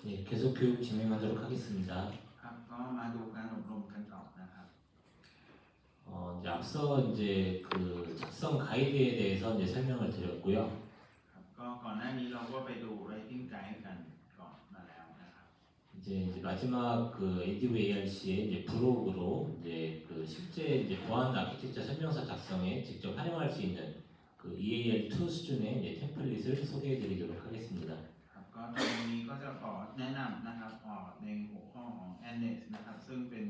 네, 계속 교육 진행하도록 하겠습니다. ครับก็มาดูการอบรมกันต่อนะครับ 이제 앞서 이제 그 작성 가이드에 대해서 이제 설명을 드렸고요. ครับก็ก่อนหน้านี้เราก็ไปดู writing guide กันก่อนมาแล้วนะครับ 이제 마지막 그 ADVARC의 이제 부록으로 이제 그 실제 이제 보안 아키텍처 설명서 작성에 직접 활용할 수 있는 그 EAL2 수준의 이제 템플릿을 소개해드리도록 하겠습니다. ครับก็ตรงนี้ก็จะขอแนะนำนะครับในหัวข้อของ Annex นะครับซึ่งเป็น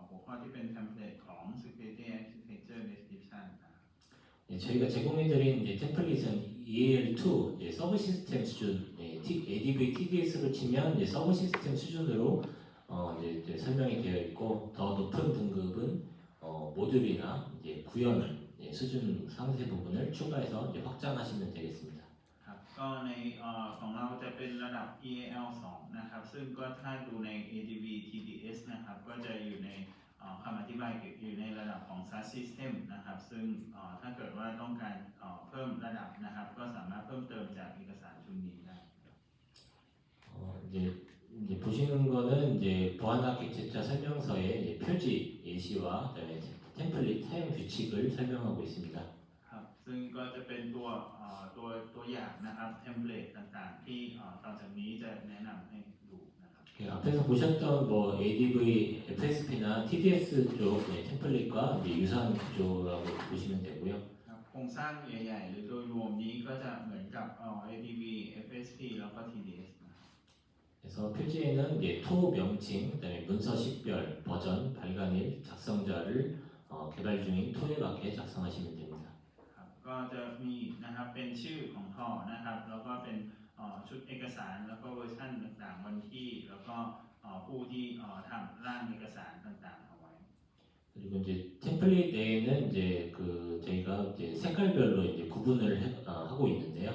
หัวข้อที่เป็น template ของ Security Architecture Description นะครับ 저희가 제공해드린 이제 템플릿은 EAL2 이제 서브 시스템 수준, ADV TDS로 치면 이제 서브 시스템 수준으로 이제 설명이 되어 있고 더 높은 등급은 모듈이나 이제 구현 수준 상세 부분을 추가해서 이제 확장하시면 되겠습니다. ครับก็ในของเราจะเป็นระดับ EAL 2 นะครับซึ่งก็ถ้าดูใน ADV TDS นะครับก็จะอยู่ในคำอธิบายอยู่ในระดับของ SaaS System นะครับซึ่งถ้าเกิดว่าต้องการเพิ่มระดับนะครับก็สามารถเพิ่มเติมจากเอกสารชุดนี้ได้ 이제 보시는 거는 이제 보안 아키텍처 설명서의 이제 표지 예시와 그다음에 템플릿 사용 규칙을 설명하고 있습니다. ครับซึ่งก็จะเป็นตัวอย่างนะครับ template ต่างๆที่ต่อจากนี้จะแนะนำให้ดูนะครับ 앞에서 보셨던 뭐 ADV, FSP나 TDS 쪽 템플릿과 이제 유사한 구조라고 보시면 되고요. ครับโครงสร้างใหญ่ๆหรือโดยรวมนี้ก็จะเหมือนกับADV, FSP แล้วก็ TDS นะครับ 그래서 표지에는 이제 토 명칭, 그다음에 문서 식별, 버전, 발간일, 작성자를 개발 중인 토에 맞게 작성하시면 됩니다. ครับก็จะมีนะครับเป็นชื่อของท่อนะครับแล้วก็เป็นชุดเอกสารแล้วก็เวอร์ชันต่างๆวันที่แล้วก็ผู้ที่ทำร่างเอกสารต่างๆเอาไว้ 그리고 이제 템플릿 내에는 이제 그 저희가 이제 색깔별로 이제 구분을 하고 있는데요.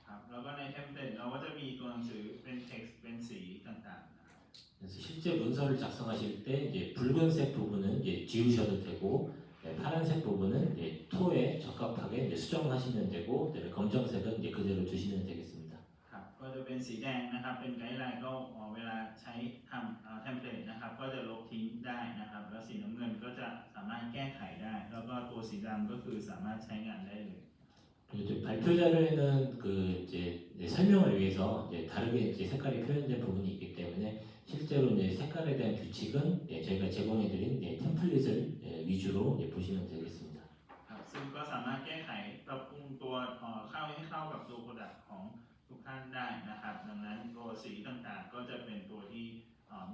ครับแล้วก็ในเทมเพลตเราก็จะมีตัวหนังสือเป็น text เป็นสีต่างๆนะครับ 그래서 실제 문서를 작성하실 때 이제 붉은색 부분은 이제 지우셔도 되고 파란색 부분은 이제 토에 적합하게 이제 수정하시면 되고 검정색은 이제 그대로 두시면 되겠습니다. ครับก็จะเป็นสีแดงนะครับเป็นไกด์ไลน์ก็เวลาใช้ทำเทมเพลตนะครับก็จะลบทิ้งได้นะครับแล้วสีน้ำเงินก็จะสามารถแก้ไขได้แล้วก็ตัวสีดำก็คือสามารถใช้งานได้เลย 그리고 이제 발표 자료에는 그 이제 설명을 위해서 이제 다르게 이제 색깔이 표현된 부분이 있기 때문에 실제로 이제 색깔에 대한 규칙은 저희가 제공해드린 템플릿을 위주로 보시면 되겠습니다. ครับซึ่งก็สามารถแก้ไขปรับปรุงตัวเข้าให้เข้ากับตัวโปรดักต์ของทุกท่านได้นะครับดังนั้นตัวสีต่างๆก็จะเป็นตัวที่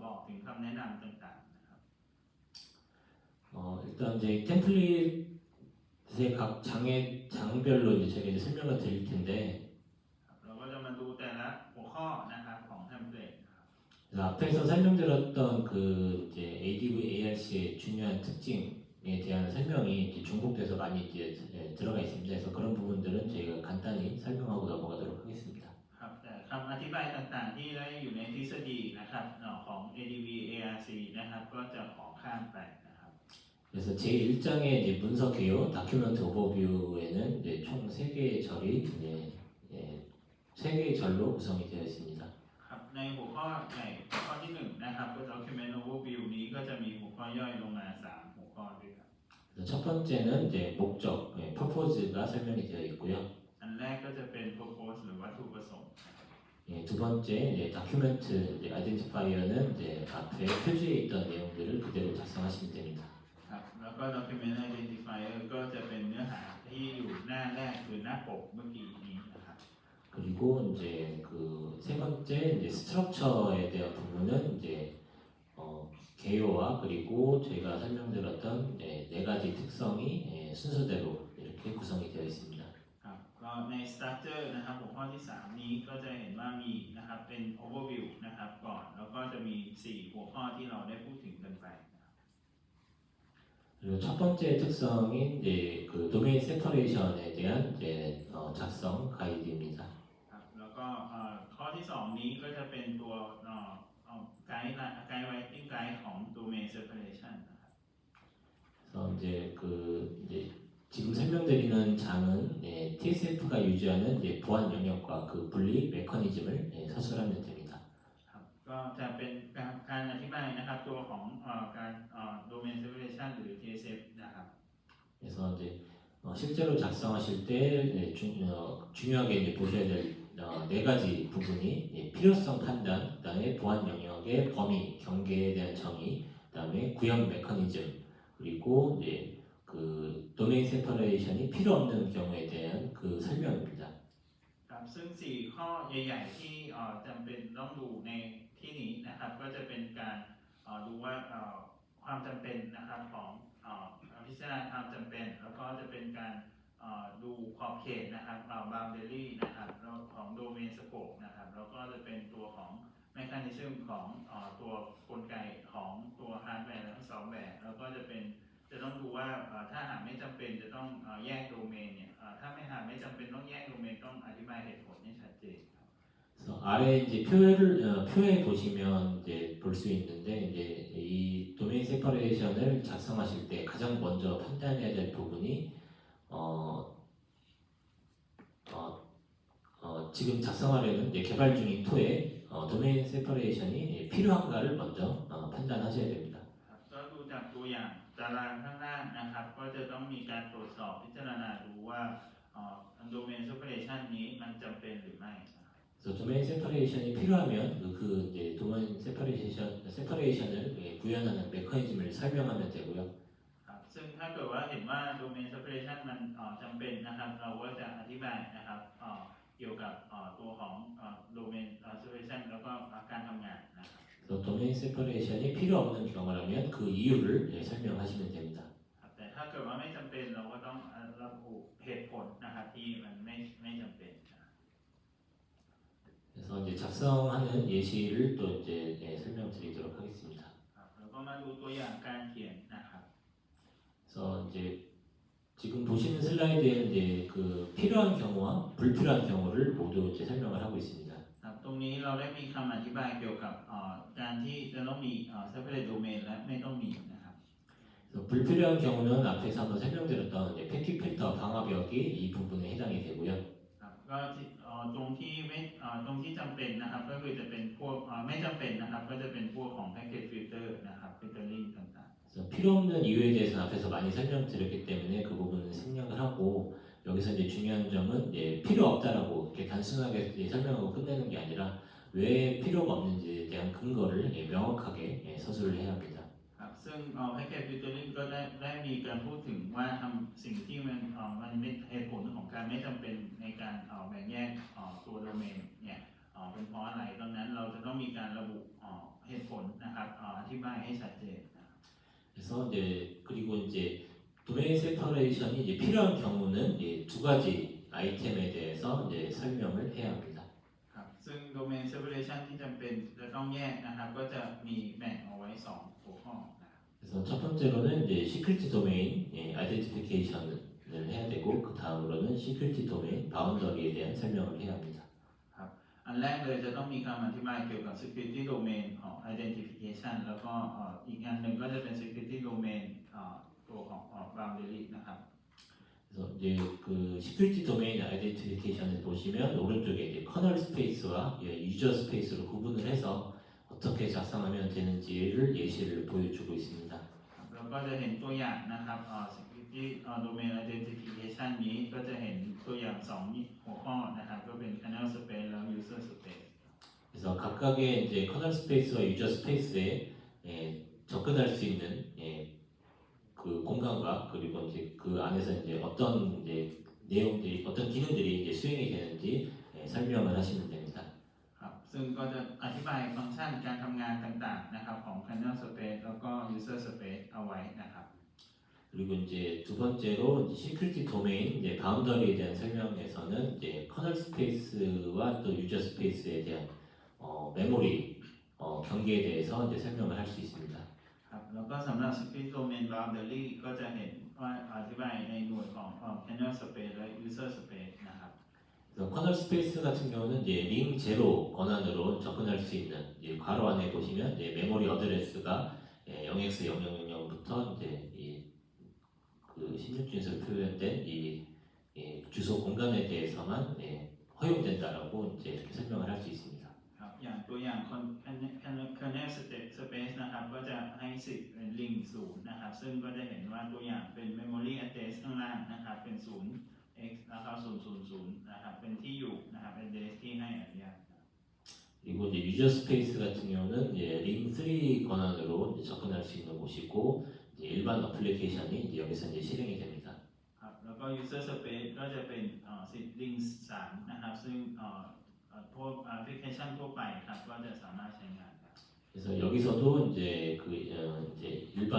บอกถึงคำแนะนำต่างๆนะครับ 일단 이제 템플릿의 각 장별로 이제 저희가 이제 설명을 드릴 텐데 ครับเราก็จะมาดูแต่ละหัวข้อนะครับของเทมเพลต 앞에서 설명드렸던 그 이제 ADV ARC의 중요한 특징에 대한 설명이 이제 중복돼서 많이 이제 들어가 있습니다. 그래서 그런 부분들은 저희가 간단히 설명하고 넘어가도록 하겠습니다. ครับแต่คำอธิบายต่างๆที่ได้อยู่ในทฤษฎีนะครับของ ADV ARC นะครับก็จะขอข้ามไปนะครับ 그래서 제1장의 이제 문서 개요 다큐멘트 오버뷰에는 이제 총 3개의 절이 이제 3개의 절로 구성이 되어 있습니다. ครับในหัวข้อใหญ่หัวข้อที่1นะครับก็ Document Overview นี้ก็จะมีหัวข้อย่อยลงมา3หัวข้อด้วยกัน 첫 번째는 이제 목적, purpose가 설명이 되어 있고요. อันแรกก็จะเป็น Purpose หรือวัตถุประสงค์ 두 번째 이제 다큐멘트 아이덴티파이어는 이제 앞에 표지에 있던 내용들을 그대로 작성하시면 됩니다. ครับแล้วก็ Document Identifier ก็จะเป็นเนื้อหาที่อยู่หน้าแรกคือหน้าปกเมื่อกี้นี้นะครับ 그리고 이제 그 세 번째 이제 스트럭처에 대한 부분은 이제 개요와 그리고 저희가 설명드렸던 네 가지 특성이 순서대로 이렇게 구성이 되어 있습니다. ครับก็ใน Structure นะครับหัวข้อที่3นี้ก็จะเห็นว่ามีนะครับเป็น Overview นะครับก่อนแล้วก็จะมี4หัวข้อที่เราได้พูดถึงกันไป 그리고 첫 번째 특성인 이제 그 도메인 세퍼레이션에 대한 이제 작성 가이드입니다. ครับแล้วก็ข้อที่2นี้ก็จะเป็นตัวไกด์ writing guide ของ domain separation นะครับ 그래서 이제 그 이제 지금 설명드리는 장은 TSF가 유지하는 이제 보안 영역과 그 분리 메커니즘을 서술하면 됩니다. ครับ ก็จะเป็นการอธิบายนะครับตัวของการ Domain Separation หรือ TSF นะครับ 그래서 이제 실제로 작성하실 때 중요하게 이제 보셔야 될 네 가지 부분이 필요성 판단, 그다음에 보안 영역의 범위, 경계에 대한 정의, 그다음에 구현 메커니즘, 그리고 이제 그 도메인 세퍼레이션이 필요 없는 경우에 대한 그 설명입니다. ครับซึ่ง 4 ข้อใหญ่ๆที่จำเป็นต้องดูในที่นี้นะครับก็จะเป็นการดูว่าความจำเป็นนะครับของพิจารณาความจำเป็นแล้วก็จะเป็นการดูขอบเขตนะครับ boundary นะครับแล้วของ domain scope นะครับแล้วก็จะเป็นตัวของ mechanism ของตัวกลไกของตัว hardware และซอฟต์แวร์แล้วก็จะต้องดูว่าถ้าหากไม่จำเป็นจะต้องแยกโดเมนเนี่ยถ้าหากไม่จำเป็นต้องแยกโดเมนต้องอธิบายเหตุผลให้ชัดเจน 그래서 아래 이제 표에 보시면 이제 볼 수 있는데 이제 이 도메인 세퍼레이션을 작성하실 때 가장 먼저 판단해야 될 부분이 지금 작성하려는 이제 개발 중인 토에 도메인 세퍼레이션이 필요한가를 먼저 판단하셔야 됩니다. ก็ดูจากตัวอย่างตารางข้างล่างนะครับก็จะต้องมีการตรวจสอบพิจารณาดูว่าโดเมนเซปเรชันนี้มันจำเป็นหรือไม่ 그래서 도메인 세퍼레이션이 필요하면 그 이제 도메인 세퍼레이션을 구현하는 메커니즘을 설명하면 되고요. ครับซึ่งถ้าเกิดว่าเห็นว่าโดเมนเซปเรชันมันจำเป็นนะครับเราก็จะอธิบายนะครับเกี่ยวกับตัวของโดเมนเซปเรชันแล้วก็การทำงานนะครับ 그래서 도메인 세퍼레이션이 필요 없는 경우라면 그 이유를 설명하시면 됩니다. ครับแต่ถ้าเกิดว่าไม่จำเป็นเราก็ต้องระบุเหตุผลนะครับที่มันไม่จำเป็น 그래서 이제 작성하는 예시를 또 이제 설명드리도록 하겠습니다. ครับแล้วก็มาดูตัวอย่างการเขียนนะครับ 그래서 이제 지금 보시는 슬라이드에는 이제 그 필요한 경우와 불필요한 경우를 모두 이제 설명을 하고 있습니다. ครับตรงนี้เราได้มีคำอธิบายเกี่ยวกับการที่จะต้องมี separate domain และไม่ต้องมีนะครับ 그래서 불필요한 경우는 앞에서 한번 설명드렸던 이제 패킷 필터 방화벽이 이 부분에 해당이 되고요. ครับก็ตรงที่ตรงที่จำเป็นนะครับก็คือจะเป็นพวกไม่จำเป็นนะครับก็จะเป็นพวกของ package filter นะครับ filtering ต่าง 그래서 필요 없는 이유에 대해서는 앞에서 많이 설명드렸기 때문에 그 부분은 생략을 하고 여기서 이제 중요한 점은 필요 없다라고 이렇게 단순하게 설명하고 끝내는 게 아니라 왜 필요가 없는지에 대한 근거를 명확하게 서술을 해야 합니다. ๆครับซึ่งpackage filtering ก็ได้มีการพูดถึงว่าทำสิ่งที่มันไม่เหตุผลของการไม่จำเป็นในการแบ่งแยกตัวโดเมนเนี่ยเป็นเพราะอะไรดังนั้นเราจะต้องมีการระบุเหตุผลนะครับอธิบายให้ชัดเจน 그래서 이제 그리고 이제 도메인 세퍼레이션이 이제 필요한 경우는 이제 두 가지 아이템에 대해서 이제 설명을 해야 합니다. ครับซึ่ง domain separation ที่จำเป็นจะต้องแยกนะครับก็จะมีแบ่งเอาไว้2หัวข้อนะครับ 그래서 첫 번째로는 이제 시큐리티 도메인 아이덴티피케이션을 해야 되고 그 다음으로는 시큐리티 도메인 바운더리에 대한 설명을 해야 합니다. อันแรกเลยจะต้องมีคำอธิบายเกี่ยวกับ security domain ของ identification แล้วก็อีกอันหนึ่งก็จะเป็น security domain ตัวของboundary นะครับ 그래서 이제 그 시큐리티 도메인 아이덴티피케이션을 보시면 오른쪽에 이제 커널 스페이스와 유저 스페이스로 구분을 해서 어떻게 작성하면 되는지를 예시를 보여주고 있습니다. แล้วก็จะเห็นตัวอย่างนะครับ security domain identification นี้ก็จะเห็นตัวอย่าง2หัวข้อนะครับก็เป็น kernel space แล้ว user space 그래서 각각의 이제 커널 스페이스와 유저 스페이스에 접근할 수 있는 그 공간과 그리고 이제 그 안에서 이제 어떤 이제 내용들이 어떤 기능들이 이제 수행이 되는지 설명을 하시면 됩니다. ครับซึ่งก็จะอธิบายฟังก์ชันการทำงานต่างๆนะครับของ kernel space แล้วก็ user space เอาไว้นะครับ 그리고 이제 두 번째로 시큐리티 도메인 이제 바운더리에 대한 설명에서는 이제 커널 스페이스와 또 유저 스페이스에 대한 메모리 경계에 대해서 이제 설명을 할 수 있습니다. ครับแล้วก็สำหรับ security domain boundary ก็จะเห็นว่าอธิบายในหน่วยของ kernel space และ user space นะครับ 그래서 커널 스페이스 같은 경우는 이제 링 제로 권한으로 접근할 수 있는 이제 괄호 안에 보시면 이제 메모리 어드레스가 0x0000부터 이제 그 16진수로 표현된 이 주소 공간에 대해서만 허용된다라고 이제 이렇게 설명을 할 수 있습니다. ครับ อย่างตัวอย่าง kernel space นะครับก็จะให้สิทธิ์เป็น link 0นะครับซึ่งก็จะเห็นว่าตัวอย่างเป็น memory address ข้างล่างนะครับเป็น0 x แล้วก็000นะครับเป็นที่อยู่นะครับ address ที่ให้อนุญาต 그리고 이제 유저 스페이스 같은 경우는 이제 링3 권한으로 이제 접근할 수 있는 곳이고 이제 일반 어플리케이션이 이제 여기서 이제 실행이 됩니다. ครับแล้วก็ user space ก็จะเป็นสิทธิ์ link 3นะครับซึ่งทั่วแอปพลิเคชันทั่วไปครับก็จะสามารถใช้งานได้ 그래서 여기서도 이제 이제 일반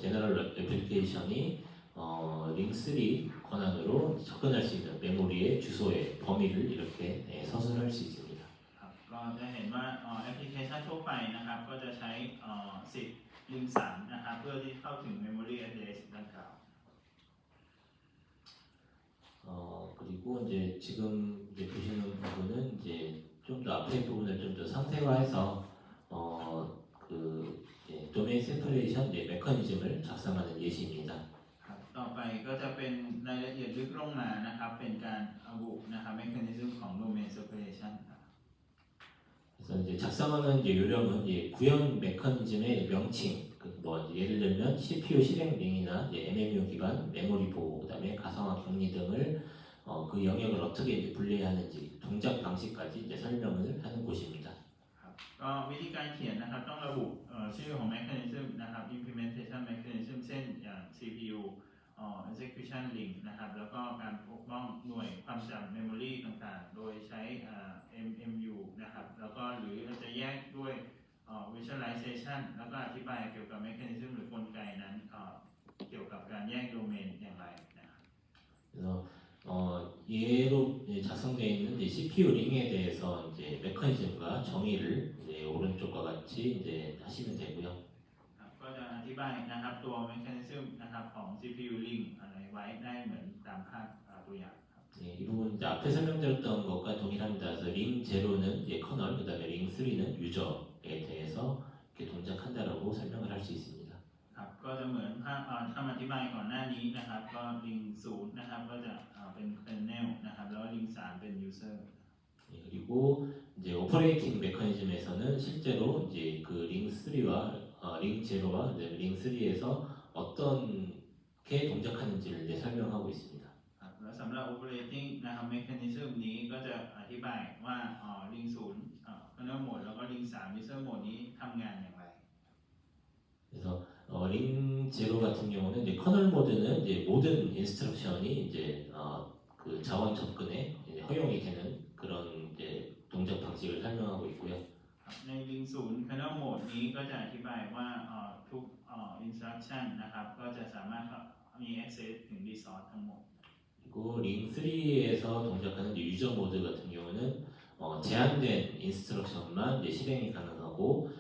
제너럴 애플리케이션이 링3 권한으로 접근할 수 있는 메모리의 주소의 범위를 이렇게 서술할 수 있습니다. ครับก็จะเห็นว่าแอปพลิเคชันทั่วไปนะครับก็จะใช้สิทธิ์ link 3นะครับเพื่อที่เข้าถึง memory address ดังกล่าว 그리고 이제 지금 이제 보시는 부분은 이제 좀 더 앞에 부분을 좀 더 상세화해서 이제 도메인 세퍼레이션 이제 메커니즘을 작성하는 예시입니다. ครับต่อไปก็จะเป็นรายละเอียดลึกลงมานะครับเป็นการระบุนะครับ mechanism ของ domain separation ครับ 그래서 이제 작성하는 이제 요령은 이제 구현 메커니즘의 명칭, 뭐 예를 들면 CPU 실행 링이나 이제 MMU 기반 메모리 보호, 그다음에 가상화 격리 등을 그 영역을 어떻게 이제 분리하는지 동작 방식까지 이제 설명을 하는 곳입니다. ครับก็วิธีการเขียนนะครับต้องระบุชื่อของ mechanism นะครับ implementation mechanism เช่นอย่าง CPU execution link นะครับแล้วก็การปกป้องหน่วยความจำ memory ต่างๆ โดยใช้ MMU นะครับแล้วก็หรืออาจจะแยกด้วย visualization แล้วก็อธิบายเกี่ยวกับ mechanism หรือกลไกนั้นเกี่ยวกับการแยกโดเมนอย่างไรนะครับ 그래서 예로 이제 작성되어 있는 이제 CPU 링에 대해서 이제 메커니즘과 정의를 이제 오른쪽과 같이 이제 하시면 되고요. ครับก็จะอธิบายนะครับตัว mechanism นะครับของ CPU link อะไรไว้ได้เหมือนตามภาพตัวอย่างครับ 이 부분 이제 앞에 설명드렸던 것과 동일합니다. 그래서 링 제로는 이제 커널, 그다음에 링 3는 유저에 대해서 이렇게 동작한다라고 설명을 할 수 있습니다. ครับก็จะเหมือนคำอธิบายก่อนหน้านี้นะครับก็ link 0นะครับก็จะเป็น kernel นะครับแล้ว link 3เป็น user 그리고 이제 오퍼레이팅 메커니즘에서는 실제로 이제 그 링 3와 링 제로와 링 3에서 어떻게 동작하는지를 이제 설명하고 있습니다. ครับแล้วสำหรับ operating นะครับ mechanism นี้ก็จะอธิบายว่าlink 0 kernel mode แล้วก็ link 3 user mode นี้ทำงานอย่างไร 그래서 링 제로 같은 경우는 이제 커널 모드는 이제 모든 인스트럭션이 이제 그 자원 접근에 이제 허용이 되는 그런 이제 동작 방식을 설명하고 있고요. ครับใน link 0 kernel mode นี้ก็จะอธิบายว่าทุกinstruction นะครับก็จะสามารถมี access ถึง resource ทั้งหมด 그리고 링 3에서 동작하는 이제 유저 모드 같은 경우는 제한된 인스트럭션만 이제 실행이 가능하고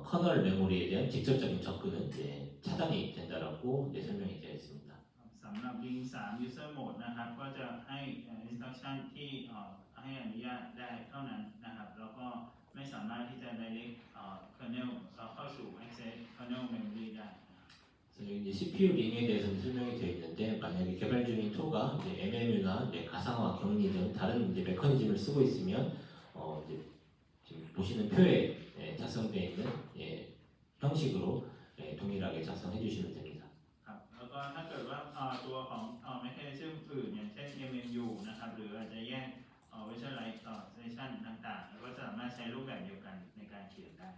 커널 메모리에 대한 직접적인 접근은 이제 차단이 된다라고 이제 설명이 되어 있습니다. สำหรับ link 3 user mode นะครับก็จะให้ instruction ที่ให้อนุญาตได้เท่านั้นนะครับแล้วก็ไม่สามารถที่จะ direct kernel เข้าสู่ access kernel memory ได้ 그래서 여기 이제 CPU 링에 대해서는 설명이 되어 있는데 만약에 개발 중인 툴가 이제 MMU나 이제 가상화 격리 등 다른 이제 메커니즘을 쓰고 있으면 이제 지금 보시는 표에 작성되어 있는 형식으로 동일하게 작성해 주시면 됩니다. ครับแล้วก็ถ้าเกิดว่าตัวของmechanism อื่นอย่างเช่น MMU นะครับหรืออาจจะแยกvisualization ต่างๆก็สามารถใช้รูปแบบเดียวกันในการเขียนได้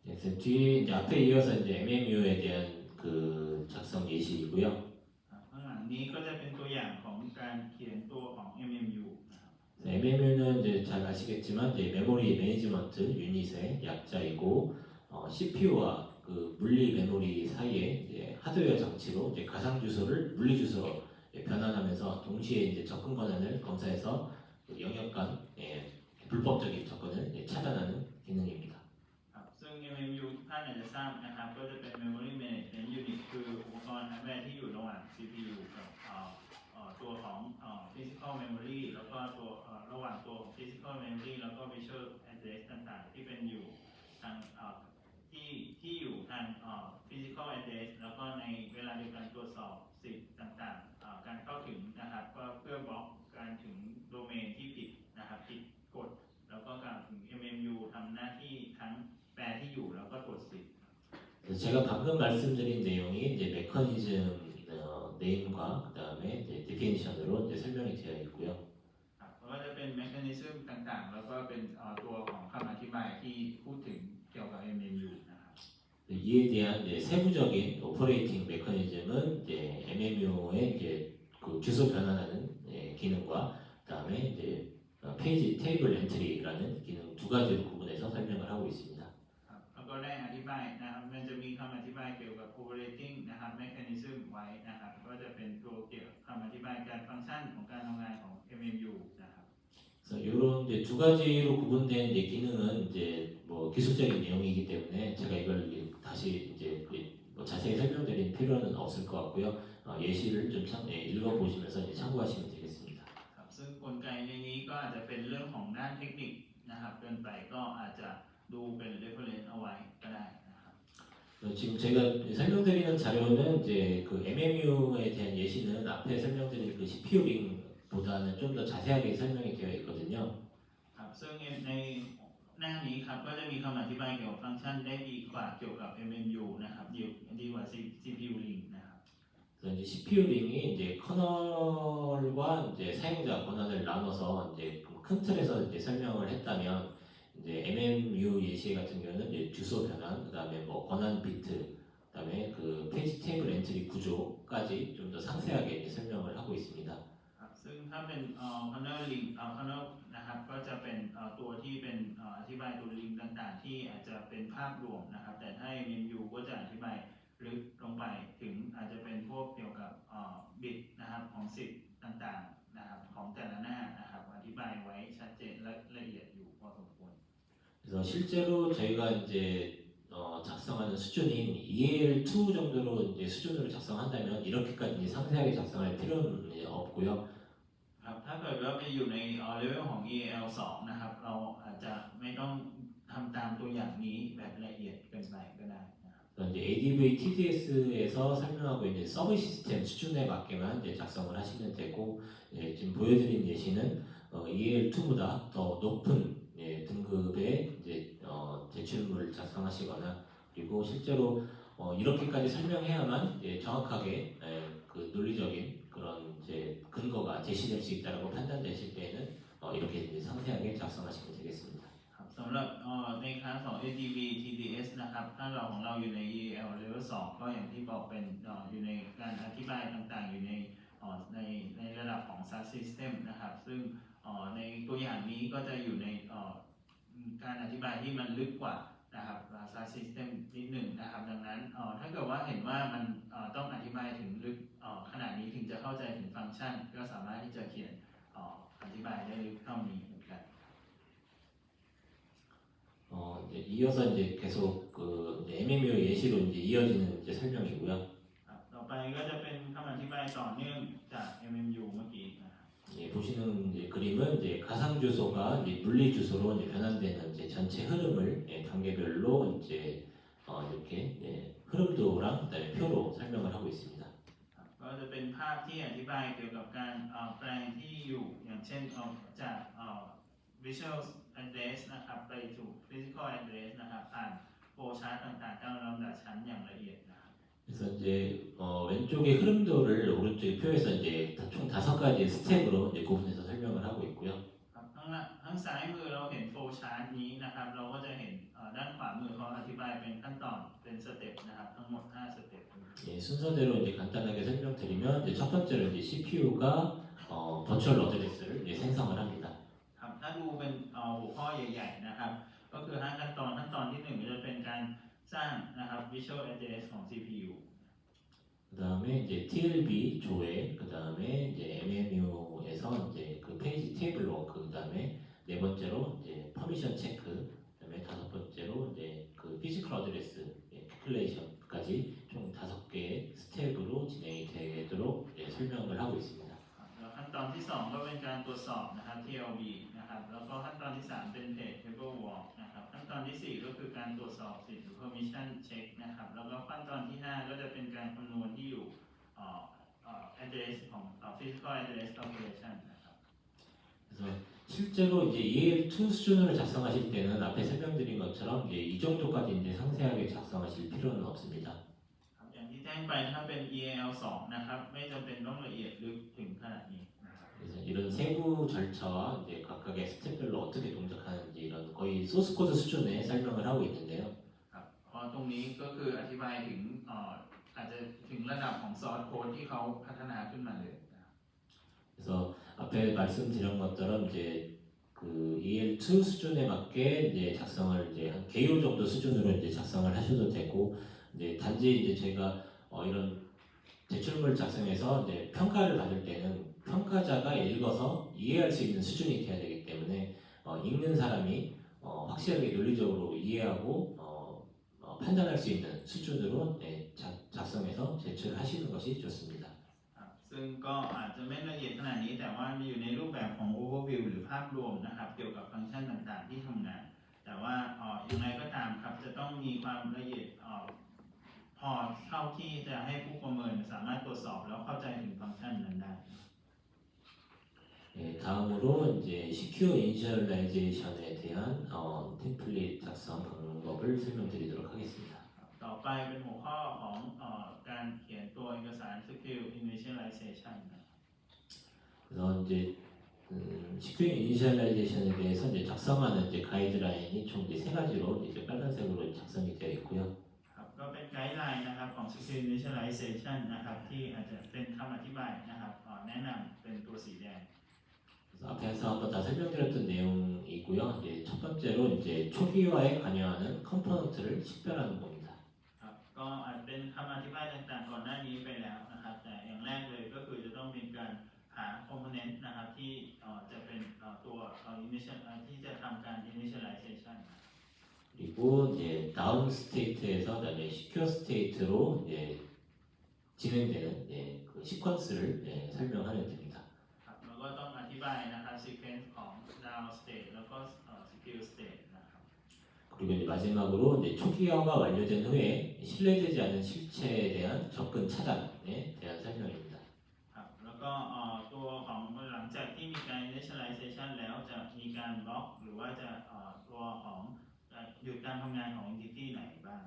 그래서 뒤에 이제 앞에 이어서 이제 MMU에 대한 그 작성 예시이고요. ครับข้างหลังนี้ก็จะเป็นตัวอย่างของการเขียนตัวของ MMU นะครับ MMU는 이제 잘 아시겠지만 이제 메모리 매니지먼트 유닛의 약자이고 CPU와 그 물리 메모리 사이에 이제 하드웨어 장치로 이제 가상 주소를 물리 주소로 변환하면서 동시에 이제 접근 권한을 검사해서 그 영역 간 불법적인 접근을 차단하는 기능입니다. ครับซึ่ง MMU ทุกท่านอาจจะทราบนะครับก็จะเป็น Memory Management Unit คืออุปกรณ์ฮาร์ดแวร์ที่อยู่ระหว่าง CPU กับตัวของ Physical Memory แล้วก็ตัวระหว่างตัวของ Physical Memory แล้วก็ Visual Address ต่างๆที่เป็นอยู่ทางที่อยู่ทางphysical address แล้วก็ในเวลาเดียวกันตรวจสอบสิทธิ์ต่างๆการเข้าถึงนะครับก็เพื่อบล็อกการถึงโดเมนที่ผิดนะครับผิดกฎแล้วก็ ก็กล่าวถึง MMU ทำหน้าที่ทั้งแปลที่อยู่แล้วก็ตรวจสิทธิ์ 제가 방금 말씀드린 내용이 이제 메커니즘 네임과 그다음에 이제 디피니션으로 이제 설명이 되어 있고요. ครับก็จะเป็น mechanism ต่างๆ แล้วก็เป็นตัวของคำอธิบายที่พูดถึงเกี่ยวกับ MMU นะครับ 이에 대한 이제 세부적인 오퍼레이팅 메커니즘은 이제 MMU의 이제 그 주소 변환하는 기능과 그다음에 이제 페이지 테이블 엔트리라는 기능 두 가지로 구분해서 설명을 하고 있습니다. ครับแล้วก็ได้อธิบายนะครับมันจะมีคำอธิบายเกี่ยวกับ operating นะครับ mechanism ไว้นะครับก็จะเป็นตัวเกี่ยวกับคำอธิบายการฟังก์ชันของการทำงานของ MMU นะครับ 그래서 이런 이제 두 가지로 구분된 이제 기능은 이제 뭐 기술적인 내용이기 때문에 제가 이걸 다시 이제 뭐 자세히 설명드릴 필요는 없을 것 같고요. 예시를 좀 읽어보시면서 이제 참고하시면 되겠습니다. ครับซึ่งกลไกในนี้ก็อาจจะเป็นเรื่องของด้านเทคนิคนะครับเกินไปก็อาจจะดูเป็น reference เอาไว้ก็ได้นะครับ 지금 제가 설명드리는 자료는 이제 그 MMU에 대한 예시는 앞에 설명드린 그 CPU 링보다는 좀 더 자세하게 설명이 되어 있거든요. ครับซึ่งในหน้านี้ครับก็จะมีคำอธิบายเกี่ยวกับฟังก์ชันได้ดีกว่าเกี่ยวกับ MMU นะครับดีกว่า CPU link นะครับ 그래서 이제 CPU 링이 이제 커널과 이제 사용자 권한을 나눠서 이제 큰 틀에서 이제 설명을 했다면 이제 MMU 예시 같은 경우는 이제 주소 변환, 그다음에 뭐 권한 비트, 그다음에 그 페이지 테이블 엔트리 구조까지 좀 더 상세하게 이제 설명을 하고 있습니다. ครับซึ่งถ้าเป็น corner link corner นะครับก็จะเป็นตัวที่เป็นอธิบายตัว link ต่างๆ ที่อาจจะเป็นภาพรวมนะครับแต่ถ้า MMU ก็จะอธิบายลึกลงไปถึงอาจจะเป็นพวกเกี่ยวกับบิตนะครับของสิทธิ์ต่างๆนะครับของแต่ละหน้านะครับอธิบายไว้ชัดเจนและละเอียดอยู่พอสมควร 그래서 실제로 저희가 이제 작성하는 수준인 EL2 정도로 이제 수준으로 작성한다면 이렇게까지 이제 상세하게 작성할 필요는 없고요. ครับถ้าเกิดว่าไปอยู่ในเลเวลของ EAL 2นะครับเราอาจจะไม่ต้องทำตามตัวอย่างนี้แบบละเอียดเกินไปก็ได้นะครับ 그래서 이제 ADV TDS에서 설명하고 있는 서브 시스템 수준에 맞게만 이제 작성을 하시면 되고 지금 보여드린 예시는 EL2보다 더 높은 등급의 이제 제출물을 작성하시거나 그리고 실제로 이렇게까지 설명해야만 이제 정확하게 그 논리적인 그런 이제 근거가 제시될 수 있다라고 판단되실 때에는 이렇게 이제 상세하게 작성하시면 되겠습니다. ครับสำหรับในคลาสของ ADV TDS นะครับถ้าเราของเราอยู่ใน EAL Level 2ก็อย่างที่บอกเป็นอยู่ในการอธิบายต่างๆอยู่ในระดับของ SaaS System นะครับซึ่งในตัวอย่างนี้ก็จะอยู่ในการอธิบายที่มันลึกกว่านะครับ SaaS System นิดหนึ่งนะครับดังนั้นถ้าเกิดว่าเห็นว่ามันต้องอธิบายถึงลึกขนาดนี้ถึงจะเข้าใจถึงฟังก์ชันก็สามารถที่จะเขียนอธิบายได้ลึกเท่านี้เหมือนกัน 이제 이어서 이제 계속 그 이제 MMU 예시로 이제 이어지는 이제 설명이고요. ครับต่อไปก็จะเป็นคำอธิบายต่อเนื่องจาก MMU เมื่อกี้นะครับ 보시는 이제 그림은 이제 가상 주소가 이제 물리 주소로 이제 변환되는 이제 전체 흐름을 단계별로 이제 이렇게 흐름도랑 그다음에 표로 설명을 하고 있습니다. ครับก็จะเป็นภาพที่อธิบายเกี่ยวกับการแปลงที่อยู่อย่างเช่นจากvisual address นะครับไปสู่ physical address นะครับผ่านโฟล์ชาร์ตต่างๆตามลำดับชั้นอย่างละเอียดนะครับ 그래서 이제 왼쪽의 흐름도를 오른쪽 표에서 이제 총 5가지 스텝으로 이제 구분해서 설명을 하고 있고요. ครับข้างซ้ายมือเราเห็นโฟล์ชาร์ตนี้นะครับเราก็จะเห็นด้านขวามือเขาอธิบายเป็นขั้นตอนเป็นสเต็ปนะครับทั้งหมด5สเต็ป 순서대로 이제 간단하게 설명드리면 이제 첫 번째로 이제 CPU가 버추얼 어드레스를 이제 생성을 합니다. ครับถ้าดูเป็นหัวข้อใหญ่ๆนะครับก็คือ5ขั้นตอนที่1จะเป็นการสร้างนะครับ visual address ของ CPU 그다음에 이제 TLB 조회, 그다음에 이제 MMU에서 이제 그 페이지 테이블 워크, 그다음에 네 번째로 이제 퍼미션 체크, 그다음에 다섯 번째로 이제 그 피지컬 어드레스 캐큘레이션까지 총 5개의 스텝으로 진행이 되도록 설명을 하고 있습니다. แล้วขั้นตอนที่2ก็เป็นการตรวจสอบนะครับ TLB นะครับแล้วก็ขั้นตอนที่3เป็น page table walk นะครับขั้นตอนที่4ก็คือการตรวจสอบสิทธิ์หรือ permission check นะครับแล้วก็ขั้นตอนที่5ก็จะเป็นการคำนวณที่อยู่address ของ physical address calculation นะครับ 그래서 실제로 이제 EL2 수준으로 작성하실 때는 앞에 설명드린 것처럼 이제 이 정도까지 이제 상세하게 작성하실 필요는 없습니다. ครับอย่างที่แจ้งไปถ้าเป็น EAL 2นะครับไม่จำเป็นต้องละเอียดลึกถึงขนาดนี้นะครับ 그래서 이런 세부 절차와 이제 각각의 스텝별로 어떻게 동작하는지 이런 거의 소스 코드 수준의 설명을 하고 있는데요. ครับเพราะตรงนี้ก็คืออธิบายถึงอาจจะถึงระดับของซอสโค้ดที่เขาพัฒนาขึ้นมาเลยนะครับ 그래서 앞에 말씀드린 것처럼 이제 그 EL2 수준에 맞게 이제 작성을 이제 한 개요 정도 수준으로 이제 작성을 하셔도 되고 이제 단지 이제 저희가 이런 제출물 작성해서 이제 평가를 받을 때는 평가자가 읽어서 이해할 수 있는 수준이 돼야 되기 때문에 읽는 사람이 확실하게 논리적으로 이해하고 판단할 수 있는 수준으로 네, 작성해서 제출하시는 것이 좋습니다. ครับซึ่งก็อาจจะไม่ละเอียดขนาดนี้แต่ว่าอยู่ในรูปแบบของ overview หรือภาพรวมนะครับเกี่ยวกับฟังก์ชันต่างๆที่ทำงาน แต่ว่าอย่างไรก็ตามครับจะต้องมีความละเอียดพอเท่าที่จะให้ผู้ประเมินสามารถตรวจสอบแล้วเข้าใจถึงฟังก์ชันนั้นได้ 네, 다음으로 이제 CQ 이니셜라이제이션에 대한 템플릿 작성 방법을 설명드리도록 하겠습니다. ต่อไปเป็นหัวข้อของการเขียนตัวเอกสาร Skill Initialization นะ 그래서 이제 CQ 이니셜라이제이션에 대해서 이제 작성하는 이제 가이드라인이 총 이제 세 가지로 이제 빨간색으로 작성이 되어 있고요. ครับก็เป็นไกด์ไลน์นะครับของ Skill Initialization นะครับที่อาจจะเป็นคำอธิบายนะครับแนะนำเป็นตัวสีแดง 그래서 앞에서 한번 다 설명드렸던 내용이고요. 이제 첫 번째로 이제 초기화에 관여하는 컴포넌트를 식별하는 겁니다. ครับก็อาจเป็นคำอธิบายต่างๆก่อนหน้านี้ไปแล้วนะครับแต่อย่างแรกเลยก็คือจะต้องมีการหา component นะครับที่จะเป็นตัว initial ที่จะทำการ initialization 그리고 이제 다운 스테이트에서 그다음에 시큐어 스테이트로 이제 진행되는 그 시퀀스를 설명하면 됩니다. ครับแล้วก็ต้องอธิบายนะครับ sequence ของ down state แล้วก็ secure state นะครับ 그리고 이제 마지막으로 이제 초기화가 완료된 후에 신뢰되지 않은 실체에 대한 접근 차단에 대한 설명입니다. ครับแล้วก็ตัวของหลังจากที่มีการ initialization แล้วจะมีการบล็อกหรือว่าจะตัวของหยุดการทำงานของ entity ไหนบ้าง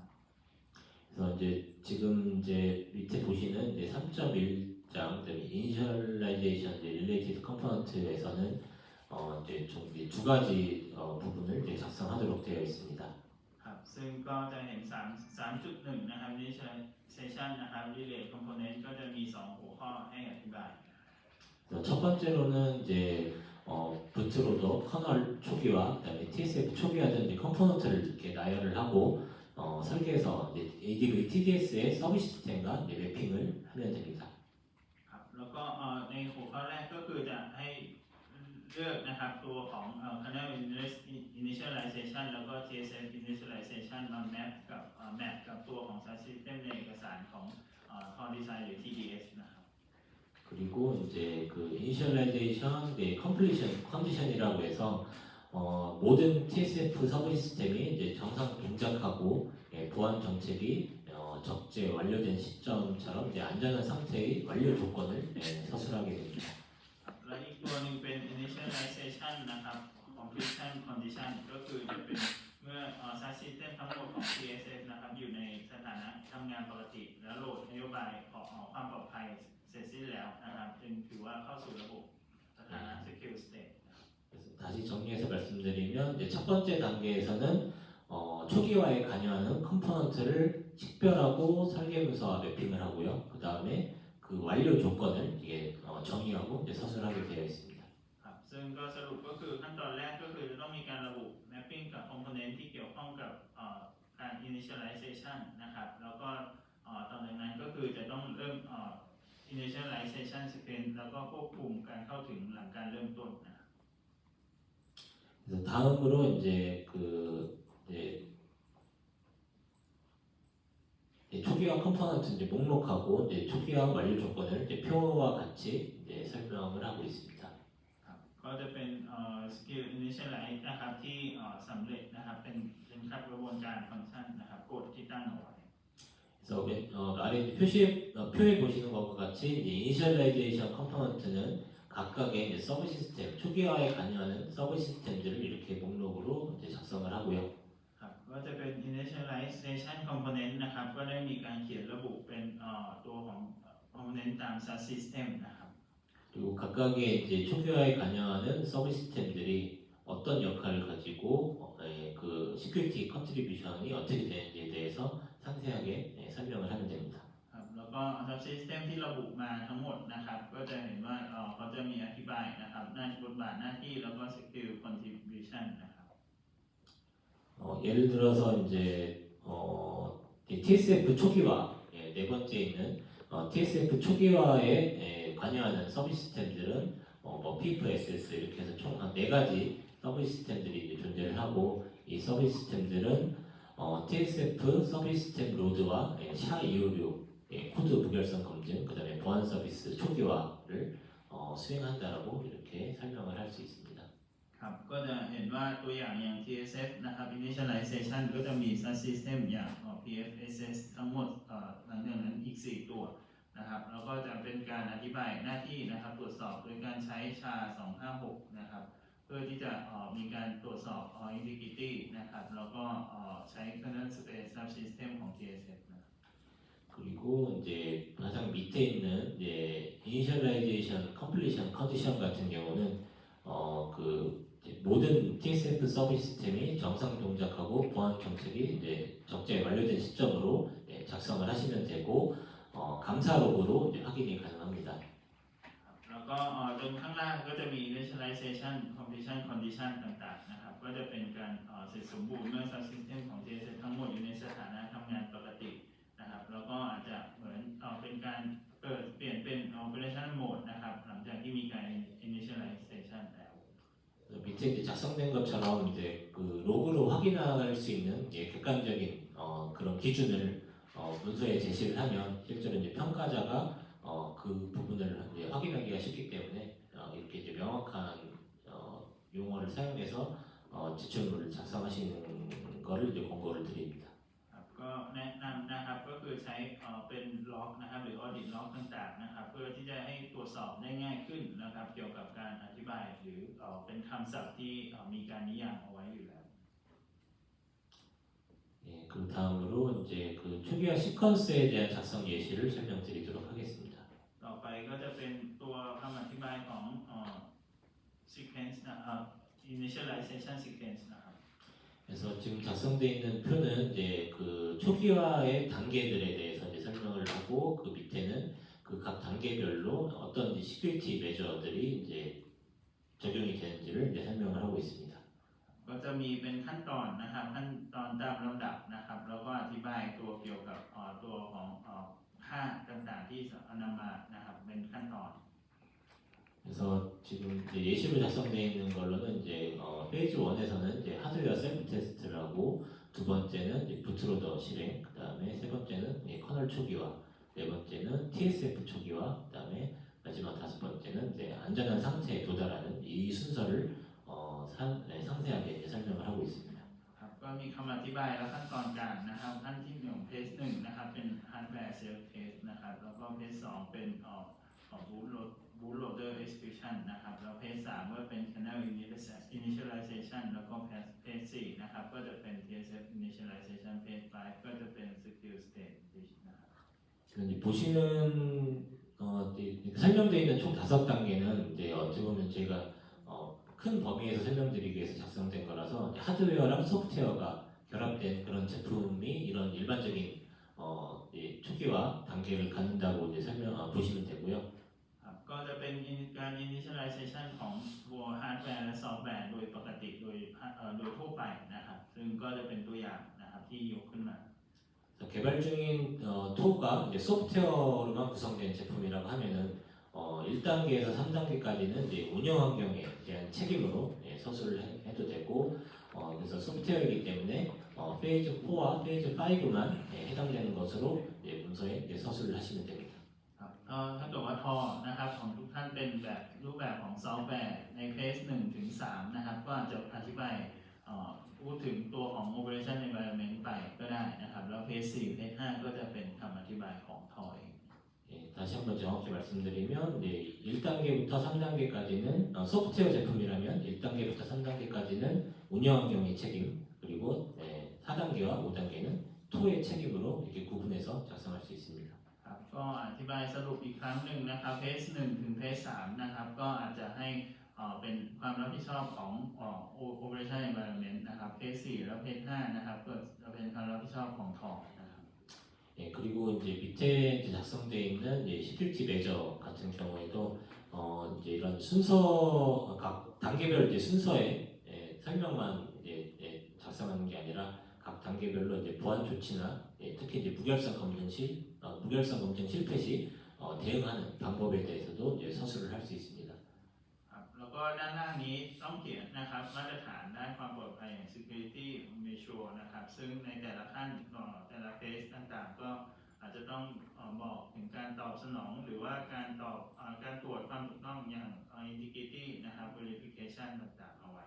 그래서 이제 지금 이제 밑에 보시는 이제 3.1장 이니셜라이제이션 릴레이티드 컴포넌트에서는 이제 총 이제 두 가지 부분을 이제 작성하도록 되어 있습니다. ครับซึ่งก็จะเห็น3.1 นะครับ initialization นะครับ relay component ก็จะมี 2 หัวข้อให้อธิบาย 그래서 첫 번째로는 이제 부트로더 커널 초기화, 그다음에 TSF 초기화 전 컴포넌트를 이렇게 나열을 하고 설계해서 이제 ADV TDS의 서비스 시스템과 이제 매핑을 하면 됩니다. ครับแล้วก็ในหัวข้อแรกก็คือจะให้เลือกนะครับตัวของ kernel initialization แล้วก็ TSF initialization มา map กับตัวของ system ในเอกสารของ core design หรือ TDS นะครับ 그리고 이제 그 이니셜라이제이션, 컴플리션 컨디션이라고 해서 모든 TSF 서브 시스템이 이제 정상 동작하고 보안 정책이 적재 완료된 시점처럼 이제 안전한 상태의 완료 조건을 서술하게 됩니다. และอีกตัวหนึ่งเป็น initialization นะครับ completion condition ก็คือจะเป็นเมื่อsystem ทั้งหมดของ TSF นะครับอยู่ในสถานะทำงานปกติและโหลดนโยบายของความปลอดภัยเสร็จสิ้นแล้วนะครับจึงถือว่าเข้าสู่ระบบสถานะ secure state 그래서 다시 정리해서 말씀드리면 이제 첫 번째 단계에서는 초기화에 관여하는 컴포넌트를 식별하고 설계문서와 매핑을 하고요. 그 다음에 그 완료 조건을 이게 정의하고 이제 서술하게 되어 있습니다. ครับซึ่งก็สรุปก็คือขั้นตอนแรกก็คือจะต้องมีการระบุ mapping กับ component ที่เกี่ยวข้องกับการ initialization นะครับแล้วก็ตอนนั้นก็คือจะต้องเริ่มinitialization sequence แล้วก็ควบคุมการเข้าถึงหลังการเริ่มต้นนะครับ 그래서 다음으로 이제 그 이제 초기화 컴포넌트 이제 목록하고 이제 초기화 완료 조건을 이제 표와 같이 이제 설명을 하고 있습니다. ครับก็จะเป็นskill initialize นะครับที่สำเร็จนะครับเป็นกระบวนการฟังก์ชันนะครับกฎที่ตั้งเอาไว้ 그래서 아래 표에 보시는 것과 같이 이제 이니셜라이제이션 컴포넌트는 각각의 이제 서브 시스템 초기화에 관여하는 서브 시스템들을 이렇게 목록으로 이제 작성을 하고요. ครับก็จะเป็น initialization component นะครับก็ได้มีการเขียนระบุเป็นตัวของ component ตาม subsystem นะครับ 그리고 각각의 이제 초기화에 관여하는 서브 시스템들이 어떤 역할을 가지고 그 시큐리티 컨트리뷰션이 어떻게 되는지에 대해서 상세하게 설명을 하면 됩니다. ครับแล้วก็ subsystem ที่ระบุมาทั้งหมดนะครับก็จะเห็นว่าเขาจะมีอธิบายนะครับหน้าบทบาทหน้าที่แล้วก็ skill contribution นะครับ 예를 들어서 이제 TSF 초기화 네 번째 있는 TSF 초기화에 관여하는 서브 시스템들은 뭐 PFSS 이렇게 해서 총 한 4가지 서브 시스템들이 이제 존재를 하고 이 서브 시스템들은 TSF 서브 시스템 로드와 샤256 코드 무결성 검증 그다음에 보안 서비스 초기화를 수행한다라고 이렇게 설명을 할 수 있습니다. ครับก็จะเห็นว่าตัวอย่าง TSF นะครับ initialization ก็จะมี subsystem อย่าง PFSS ทั้งหมดหลังจากนั้นอีก 4 ตัวนะครับแล้วก็จะเป็นการอธิบายหน้าที่นะครับตรวจสอบโดยการใช้ SHA-256 นะครับเพื่อที่จะมีการตรวจสอบ integrity นะครับแล้วก็ใช้ kernel space subsystem ของ TSF นะ 그리고 이제 가장 밑에 있는 이제 initialization completion condition 같은 경우는 그 모든 TSF 서브 시스템이 정상 동작하고 보안 정책이 이제 적재에 완료된 시점으로 작성을 하시면 되고 감사 로그로 이제 확인이 가능합니다. แล้วก็ตรงข้างล่างก็จะมี initialization completion condition ต่างๆนะครับก็จะเป็นการเสร็จสมบูรณ์เมื่อ subsystem ของ TSF ทั้งหมดอยู่ในสถานะทำงานปกตินะครับแล้วก็อาจจะเหมือนเป็นการเปลี่ยนเป็น operation mode นะครับหลังจากที่มีการ initialization แล้ว 밑에 이제 작성된 것처럼 이제 그 로그로 확인할 수 있는 객관적인 그런 기준을 문서에 제시를 하면 실제로 이제 평가자가 그 부분을 이제 확인하기가 쉽기 때문에 이렇게 이제 명확한 용어를 사용해서 지출물을 작성하시는 거를 이제 권고를 드립니다. ครับก็แนะนำนะครับก็คือใช้เป็นล็อกนะครับหรือ audit log ต่างๆนะครับเพื่อที่จะให้ตรวจสอบได้ง่ายขึ้นนะครับเกี่ยวกับการอธิบายหรือเป็นคำศัพท์ที่มีการนิยามเอาไว้อยู่แล้ว 그 다음으로 이제 그 초기화 시퀀스에 대한 작성 예시를 설명드리도록 하겠습니다. ต่อไปก็จะเป็นตัวคำอธิบายของsequence นะครับ initialization sequence นะครับ 그래서 지금 작성되어 있는 표는 이제 그 초기화의 단계들에 대해서 이제 설명을 하고 그 밑에는 그 각 단계별로 어떤 시큐리티 메저들이 이제 적용이 되는지를 이제 설명을 하고 있습니다. ก็จะมีเป็นขั้นตอนนะครับขั้นตอนตามลำดับนะครับแล้วก็อธิบายตัวเกี่ยวกับตัวของค่าต่างๆที่นำมานะครับเป็นขั้นตอน 그래서 지금 이제 예시로 작성되어 있는 걸로는 이제 페이지 1에서는 이제 하드웨어 셀프 테스트를 하고 두 번째는 이제 부트로더 실행, 그 다음에 세 번째는 커널 초기화, 네 번째는 TSF 초기화, 그 다음에 마지막 다섯 번째는 이제 안전한 상태에 도달하는 이 순서를 상세하게 이제 설명을 하고 있습니다. ครับก็มีคำอธิบายและขั้นตอนการนะครับขั้นที่1 phase 1นะครับเป็น hardware self test นะครับแล้วก็ phase 2เป็นbootloader execution นะครับแล้ว phase 3ก็เป็น kernel initialization แล้วก็ phase 4นะครับก็จะเป็น TSF initialization phase 5ก็จะเป็น secure state bridge นะครับ 지금 이제 보시는 설명되어 있는 총 5단계는 이제 어떻게 보면 제가 큰 범위에서 설명드리기 위해서 작성된 거라서 하드웨어랑 소프트웨어가 결합된 그런 제품이 이런 일반적인 초기화 단계를 갖는다고 이제 보시면 되고요. ครับก็จะเป็นการ initialization ของตัว hardware และ software โดยปกติโดยทั่วไปนะครับซึ่งก็จะเป็นตัวอย่างนะครับที่ยกขึ้นมา 개발 중인 토가 이제 소프트웨어로만 구성된 제품이라고 하면은 1단계에서 3단계까지는 이제 운영 환경에 대한 책임으로 서술을 해도 되고 그래서 소프트웨어이기 때문에 페이지 4와 페이지 5만 해당되는 것으로 문서에 서술을 하시면 됩니다. ครับถ้าเกิดว่าทอนะครับของทุกท่านเป็นแบบรูปแบบของซอฟต์แวร์ในเพจ1 ถึง 3นะครับก็อาจจะอธิบายพูดถึงตัวของ operation environment ไปก็ได้นะครับแล้วเพจ4เพจ5ก็จะเป็นคำอธิบายของทอเอง 다시 한번 정확히 말씀드리면 1단계부터 3단계까지는 소프트웨어 제품이라면 1단계부터 3단계까지는 운영 환경의 책임, 그리고 4단계와 5단계는 토의 책임으로 이렇게 구분해서 작성할 수 있습니다. ครับก็อธิบายสรุปอีกครั้งหนึ่งนะครับเพจ1ถึงเพจ3นะครับก็อาจจะให้เป็นความรับผิดชอบของOperation Environment นะครับเพจ4แล้วเพจ5นะครับก็จะเป็นความรับผิดชอบของทอนะครับ 그리고 이제 밑에 이제 작성되어 있는 시큐리티 매저 같은 경우에도 이제 이런 순서 각 단계별 이제 순서에 설명만 작성하는 게 아니라 각 단계별로 이제 보안 조치나 특히 이제 무결성 검증 실패 시 대응하는 방법에 대해서도 이제 서술을 할 수 있습니다. ครับแล้วก็ด้านล่างนี้ต้องเขียนนะครับมาตรฐานด้านความปลอดภัยอย่าง security measure นะครับซึ่งในแต่ละขั้นแต่ละเพจต่างๆก็อาจจะต้องบอกถึงการตอบสนองหรือว่าการตรวจความถูกต้องอย่าง integrity นะครับ verification ต่างๆเอาไว้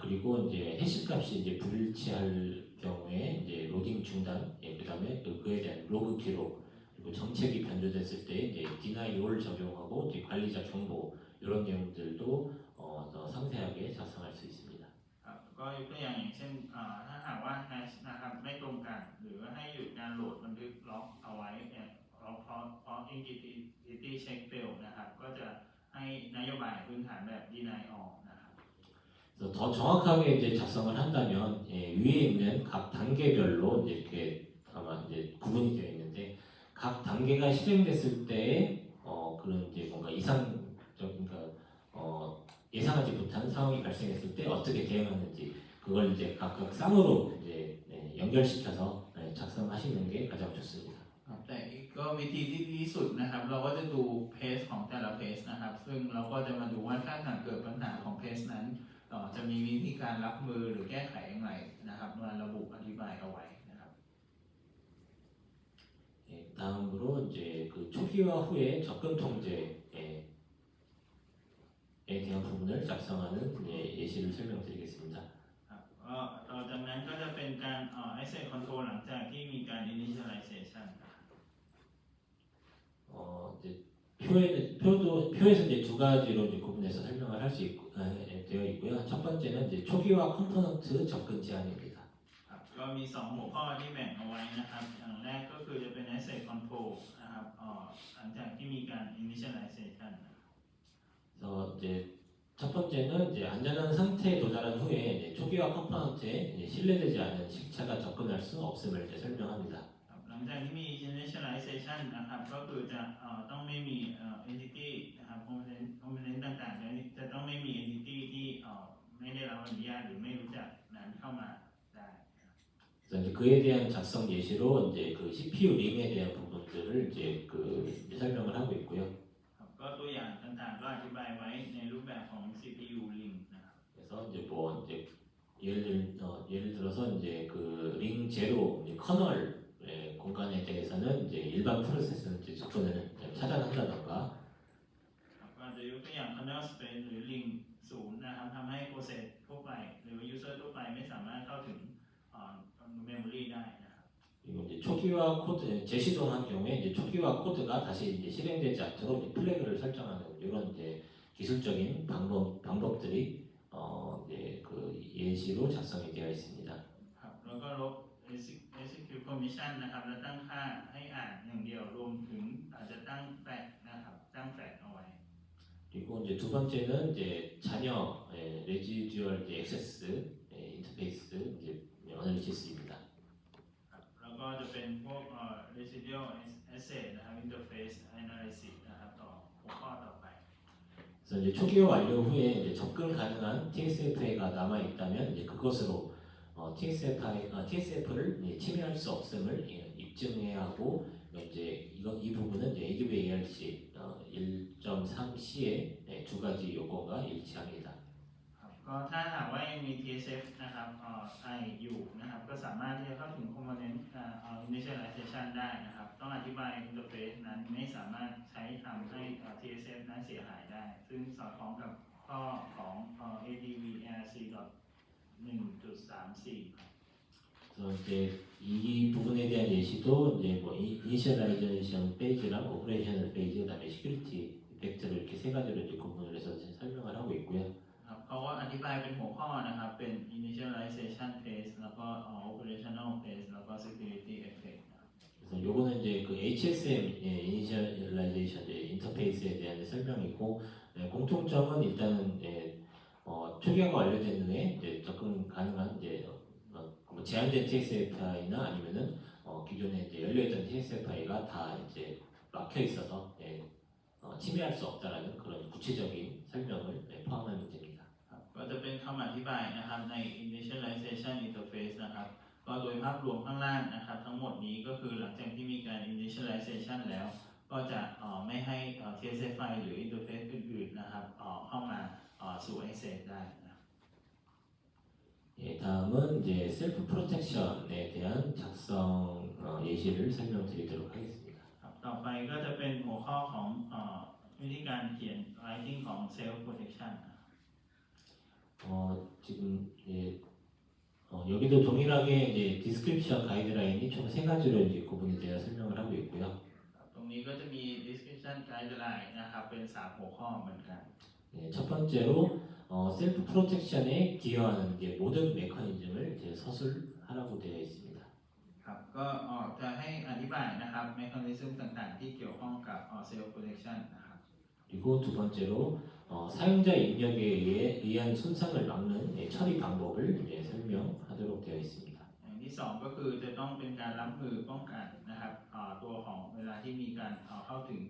그리고 이제 해시값이 이제 불일치할 경우에 이제 로딩 중단, 그다음에 그에 대한 로그 기록, 그리고 정책이 변조됐을 때 이제 deny all 적용하고 이제 관리자 정보 이런 내용들도 더 상세하게 작성할 수 있습니다. ครับก็ยกตัวอย่างเช่นถ้าหากว่าแฮชนะครับไม่ตรงกันหรือให้หยุดการโหลดบันทึกล็อกเอาไว้ล็อกเพราะ integrity check fail นะครับก็จะให้นโยบายพื้นฐานแบบ deny all นะครับ 그래서 더 정확하게 이제 작성을 한다면 위에 있는 각 단계별로 이렇게 아마 이제 구분이 되어 있는데 각 단계가 실행됐을 때 그런 이제 뭔가 이상적인 예상하지 못한 상황이 발생했을 때 어떻게 대응하는지 그걸 이제 각각 쌍으로 이제 연결시켜서 작성하시는 게 가장 좋습니다. ครับแต่ก็วิธีที่ดีที่สุดนะครับเราก็จะดูเพจของแต่ละเพจนะครับซึ่งเราก็จะมาดูว่าถ้าหากเกิดปัญหาของเพจนั้นจะมีวิธีการรับมือหรือแก้ไขอย่างไรนะครับมาระบุอธิบายเอาไว้นะครับ 다음으로 이제 그 초기화 후에 접근 통제에 대한 부분을 작성하는 예시를 설명드리겠습니다. ครับก็ต่อจากนั้นก็จะเป็นการasset control หลังจากที่มีการ initialization นะครับ 이제 표에서 이제 두 가지로 이제 구분해서 설명을 할 수 되어 있고요. 첫 번째는 이제 초기화 컴포넌트 접근 제한입니다. ครับก็มี2หัวข้อที่แบ่งเอาไว้นะครับอย่างแรกก็คือจะเป็น asset control นะครับหลังจากที่มีการ initialization นะครับ 그래서 이제 첫 번째는 이제 안전한 상태에 도달한 후에 이제 초기화 컴포넌트에 이제 신뢰되지 않은 식차가 접근할 수 없음을 이제 설명합니다. ครับหลังจากที่มี initialization นะครับก็คือจะต้องไม่มีentity นะครับ component ต่างๆจะต้องไม่มี entity ที่ไม่ได้รับอนุญาตหรือไม่รู้จักนั้นเข้ามาได้ 그래서 이제 그에 대한 작성 예시로 이제 그 CPU 링에 대한 부분들을 이제 설명을 하고 있고요. ครับก็ตัวอย่างต่างๆก็อธิบายไว้ในรูปแบบของ CPU link นะครับ 그래서 이제 뭐 이제 예를 들어서 이제 그 링 제로 커널 공간에 대해서는 이제 일반 프로세스는 이제 접근을 차단한다던가 ครับก็จะยกตัวอย่าง kernel space หรือ link 0นะครับทำให้ process ทั่วไปหรือ user ทั่วไปไม่สามารถเข้าถึงmemory ได้นะครับ 그리고 이제 초기화 코드 재시동한 경우에 이제 초기화 코드가 다시 이제 실행되지 않도록 이제 플래그를 설정하는 이런 이제 기술적인 방법들이 이제 그 예시로 작성이 되어 있습니다. ครับแล้วก็ลบ execute permission นะครับแล้วตั้งค่าให้อ่านอย่างเดียวรวมถึงอาจจะตั้งแฟลกนะครับตั้งแฟลกเอาไว้ 그리고 이제 두 번째는 이제 잔여 residual access 인터페이스 이제 어널리시스입니다. ครับแล้วก็จะเป็นพวกresidual asset นะครับ interface analysis นะครับต่อหัวข้อต่อไป 그래서 이제 초기화 완료 후에 이제 접근 가능한 TSFA가 남아 있다면 이제 그것으로 TSF를 침해할 수 없음을 입증해야 하고 이제 이 부분은 이제 ADB ARC 1.3C의 두 가지 요건과 일치합니다. ครับก็ถ้าหากว่ายังมี TSF นะครับอยู่นะครับก็สามารถที่จะเข้าถึง component initialization ได้นะครับต้องอธิบาย interface นั้นไม่สามารถใช้ทำให้ TSF นั้นเสียหายได้ซึ่งสอดคล้องกับข้อของ ADB ARC 1.34 ครับ 그래서 이제 이 부분에 대한 예시도 이제 뭐 이니셜라이제이션 페이지랑 오퍼레이셔널 페이지, 그다음에 시큐리티 이펙트를 이렇게 세 가지로 이제 구분을 해서 설명을 하고 있고요. ครับเขาก็อธิบายเป็นหัวข้อนะครับเป็น initialization phase แล้วก็ operational phase แล้วก็ security effect นะครับ 그래서 요거는 이제 그 HSM 이니셜라이제이션 인터페이스에 대한 설명이고, 공통점은 일단은 초기화가 완료된 후에 이제 접근 가능한 이제 뭐 제한된 TSFI나 아니면은 기존에 이제 열려있던 TSFI가 다 이제 막혀 있어서 침해할 수 없다라는 그런 구체적인 설명을 포함한 문제입니다. ครับก็จะเป็นคำอธิบายนะครับใน initialization interface นะครับก็โดยภาพรวมข้างล่างนะครับทั้งหมดนี้ก็คือหลังจากที่มีการ initialization แล้วก็จะไม่ให้ TSFI หรือ interface อื่นๆนะครับเข้ามาสู่ access ได้นะครับ 다음은 이제 셀프 프로텍션에 대한 작성 예시를 설명드리도록 하겠습니다. ครับต่อไปก็จะเป็นหัวข้อของวิธีการเขียน writing ของ self protection นะครับ 지금 여기도 동일하게 이제 디스크립션 가이드라인이 총 세 가지로 이제 구분이 되어 설명을 하고 있고요. ครับตรงนี้ก็จะมี description guideline นะครับเป็น3หัวข้อเหมือนกัน 첫 번째로 셀프 프로텍션에 기여하는 게 모든 메커니즘을 이제 서술하라고 되어 있습니다. ครับก็จะให้อธิบายนะครับ mechanism ต่างๆ ที่เกี่ยวข้องกับ self protection นะครับ 그리고 두 번째로 사용자 입력에 의한 손상을 막는 처리 방법을 이제 설명하도록 되어 있습니다. อย่างที่2ก็คือจะต้องเป็นการรับมือป้องกันนะครับตัวของเวลาที่มีการเข้าถึง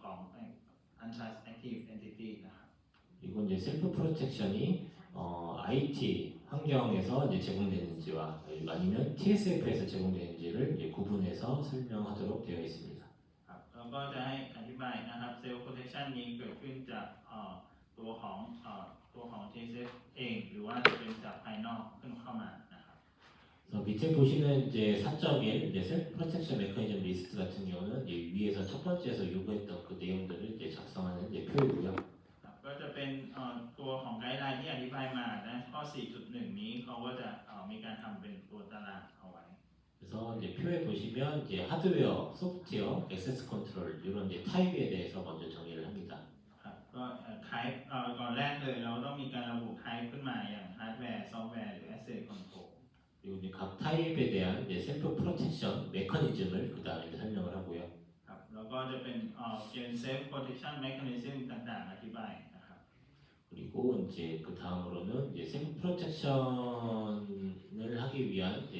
ของ untrust active entity นะครับ 그리고 이제 셀프 프로텍션이 IT 환경에서 이제 제공되는지와 아니면 TSF에서 제공되는지를 이제 구분해서 설명하도록 되어 있습니다. ครับแล้วก็จะให้อธิบายนะครับ self protection นี้เกิดขึ้นจากตัวของTSF เองหรือว่าจะเป็นจากภายนอกขึ้นเข้ามานะครับ 그래서 밑에 보시는 이제 4.1 이제 셀프 프로텍션 메커니즘 리스트 같은 경우는 이제 위에서 첫 번째에서 요구했던 그 내용들을 이제 작성하는 이제 표이고요. ครับก็จะเป็นตัวของไกด์ไลน์ที่อธิบายมานะข้อ 4.1 นี้เขาก็จะมีการทำเป็นตัวตารางเอาไว้ 그래서 이제 표에 보시면 이제 하드웨어, 소프트웨어, 액세스 컨트롤 이런 이제 타입에 대해서 먼저 정의를 합니다. ครับก็type ก่อนแรกเลยเราต้องมีการระบุ type ขึ้นมาอย่าง hardware software หรือ asset control 그리고 이제 각 타입에 대한 이제 셀프 프로텍션 메커니즘을 그 다음에 설명을 하고요. ครับแล้วก็จะเป็นเกณฑ์ self protection mechanism ต่างๆอธิบายนะครับ 그리고 이제 그 다음으로는 이제 셀프 프로텍션을 하기 위한 이제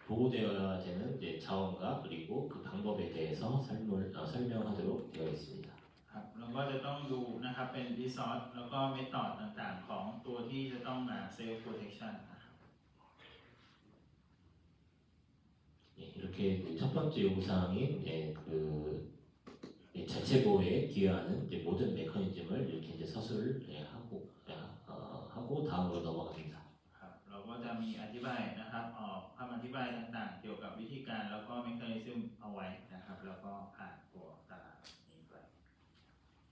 보호되어야 되는 이제 자원과 그리고 그 방법에 대해서 설명하도록 되어 있습니다. ครับแล้วก็จะต้องดูนะครับเป็น resource แล้วก็ method ต่างๆของตัวที่จะต้องมา self protection นะครับ 이렇게 첫 번째 요구사항인 그 자체 보호에 기여하는 이제 모든 메커니즘을 이렇게 이제 서술을 하고 다음으로 넘어갑니다. ครับเราก็จะมีอธิบายนะครับคำอธิบายต่างๆเกี่ยวกับวิธีการแล้วก็ mechanism เอาไว้นะครับแล้วก็ผ่านตัวตารางนี้ไป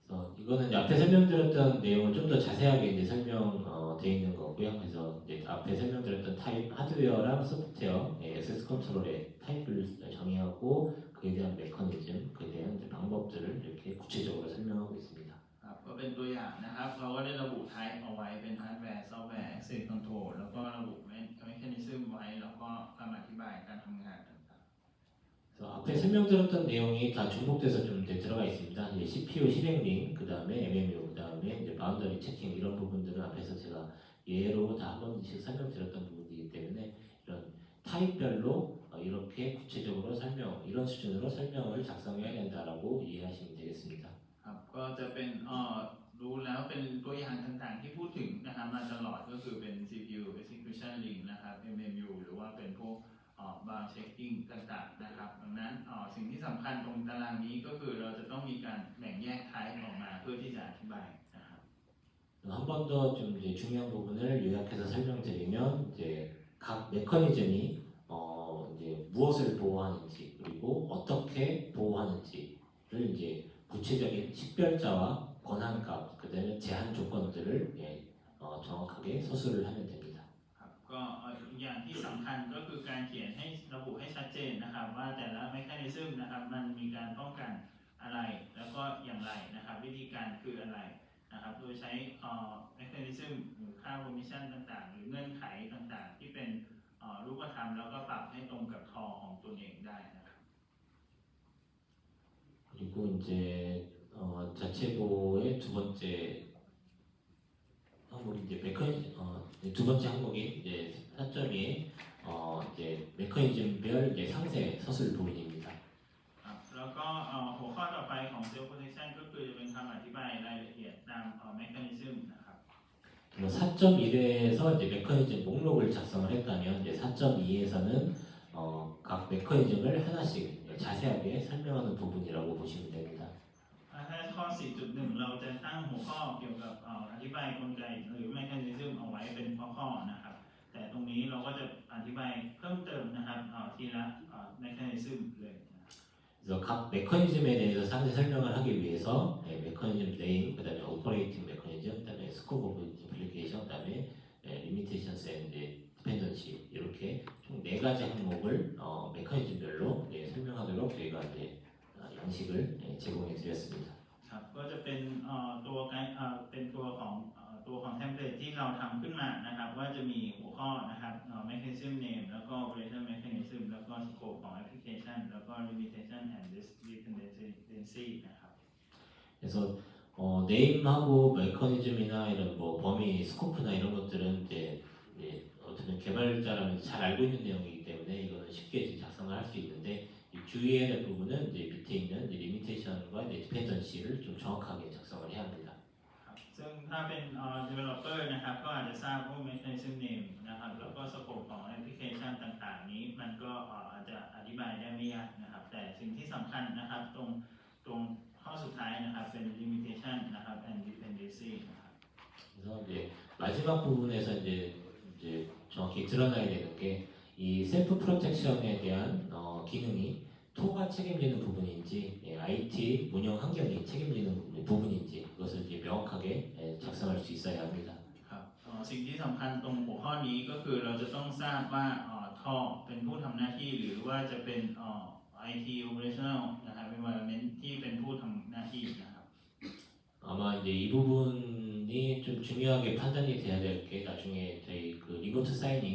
그래서 이거는 이제 앞에 설명드렸던 내용을 좀 더 자세하게 이제 설명되어 있는 거고요. 그래서 이제 앞에 설명드렸던 타입 하드웨어랑 소프트웨어, 액세스 컨트롤의 타입을 정의하고 그에 대한 메커니즘, 그에 대한 이제 방법들을 이렇게 구체적으로 설명하고 있습니다. ครับก็เป็นตัวอย่างนะครับเราก็ได้ระบุ type เอาไว้เป็น hardware software access control แล้วก็ระบุ mechanism ไว้แล้วก็คำอธิบายการทำงานต่าง 그래서 앞에 설명드렸던 내용이 다 중복돼서 좀 이제 들어가 있습니다. 이제 CPU 실행링, 그 다음에 MMU, 그 다음에 이제 바운더리 체킹 이런 부분들은 앞에서 제가 예로 다 한 번씩 설명드렸던 부분이기 때문에 이런 타입별로 이렇게 구체적으로 이런 수준으로 설명을 작성해야 된다라고 이해하시면 되겠습니다. ครับก็จะเป็นดูแล้วเป็นตัวอย่างต่างๆที่พูดถึงนะครับมาตลอดก็คือเป็น CPU execution link นะครับ MMU หรือว่าเป็นพวกbound checking ต่างๆนะครับดังนั้นสิ่งที่สำคัญตรงตารางนี้ก็คือเราจะต้องมีการแบ่งแยก type ออกมาเพื่อที่จะอธิบายนะครับ 한 번 더 좀 이제 중요한 부분을 요약해서 설명드리면 이제 각 메커니즘이 이제 무엇을 보호하는지 그리고 어떻게 보호하는지를 이제 구체적인 식별자와 권한값, 그다음에 제한 조건들을 정확하게 서술을 하면 됩니다. ครับ ก็อย่างที่สำคัญก็คือการเขียนให้ระบุให้ชัดเจนนะครับว่าแต่ละ mechanism นะครับมันมีการป้องกันอะไรแล้วก็อย่างไรนะครับวิธีการคืออะไรนะครับโดยใช้mechanism หรือค่า permission ต่างๆหรือเงื่อนไขต่างๆที่เป็นรูปธรรมแล้วก็ปรับให้ตรงกับทอของตัวเองได้นะครับ 그리고 이제 자체보의 두 번째 항목이 이제 두 번째 항목이 이제 4.2 이제 메커니즘별 이제 상세 서술 부분입니다. ครับแล้วก็หัวข้อต่อไปของ self protection ก็คือจะเป็นคำอธิบายรายละเอียดตามmechanism นะครับ 4.1에서 이제 메커니즘 목록을 작성을 했다면 이제 4.2에서는 각 메커니즘을 하나씩 자세하게 설명하는 부분이라고 보시면 됩니다. ถ้าข้อ 4.1 เราจะตั้งหัวข้อเกี่ยวกับอธิบายกลไกหรือ mechanism เอาไว้เป็นข้อๆนะครับแต่ตรงนี้เราก็จะอธิบายเพิ่มเติมนะครับทีละ mechanism เลย 그래서 각 메커니즘에 대해서 상세 설명을 하기 위해서 메커니즘 네임, 그다음에 오퍼레이팅 메커니즘, 그다음에 스코프 오브 인플리케이션, 그다음에 리미테이션스 앤드 디펜던시 이렇게 총 4가지 항목을 메커니즘별로 설명하도록 저희가 이제 양식을 제공해 드렸습니다. ครับก็จะเป็นตัวเป็นตัวของเทมเพลตที่เราทำขึ้นมานะครับว่าจะมีหัวข้อนะครับ mechanism name แล้วก็ operation mechanism แล้วก็ scope ของ application แล้วก็ limitation and dependency นะครับ 그래서 네임하고 메커니즘이나 이런 뭐 범위, 스코프나 이런 것들은 이제 어떻게 개발자라면 잘 알고 있는 내용이기 때문에 이거는 쉽게 이제 작성을 할 수 있는데 이 주의해야 될 부분은 이제 밑에 있는 이제 리미테이션과 이제 디펜던시를 좀 정확하게 작성을 해야 합니다. ครับซึ่งถ้าเป็นdeveloper นะครับก็อาจจะทราบว่า mechanism name นะครับแล้วก็ scope ของ application ต่างๆนี้มันก็อาจจะอธิบายได้ไม่ยากนะครับแต่สิ่งที่สำคัญนะครับตรงข้อสุดท้ายนะครับเป็น limitation นะครับ and dependency นะครับ 그래서 이제 마지막 부분에서 이제 정확히 드러나야 되는 게 이 셀프 프로텍션에 대한 기능이 토가 책임지는 부분인지 IT 운영 환경이 책임지는 부분인지 그것을 이제 명확하게 작성할 수 있어야 합니다. ครับสิ่งที่สำคัญตรงหัวข้อนี้ก็คือเราจะต้องทราบว่าท่อเป็นผู้ทำหน้าที่หรือว่าจะเป็นIT operational นะครับ environment ที่เป็นผู้ทำหน้าที่นะครับ 아마 이제 이 부분이 좀 중요하게 판단이 돼야 될 게 나중에 저희 그 리모트 사이닝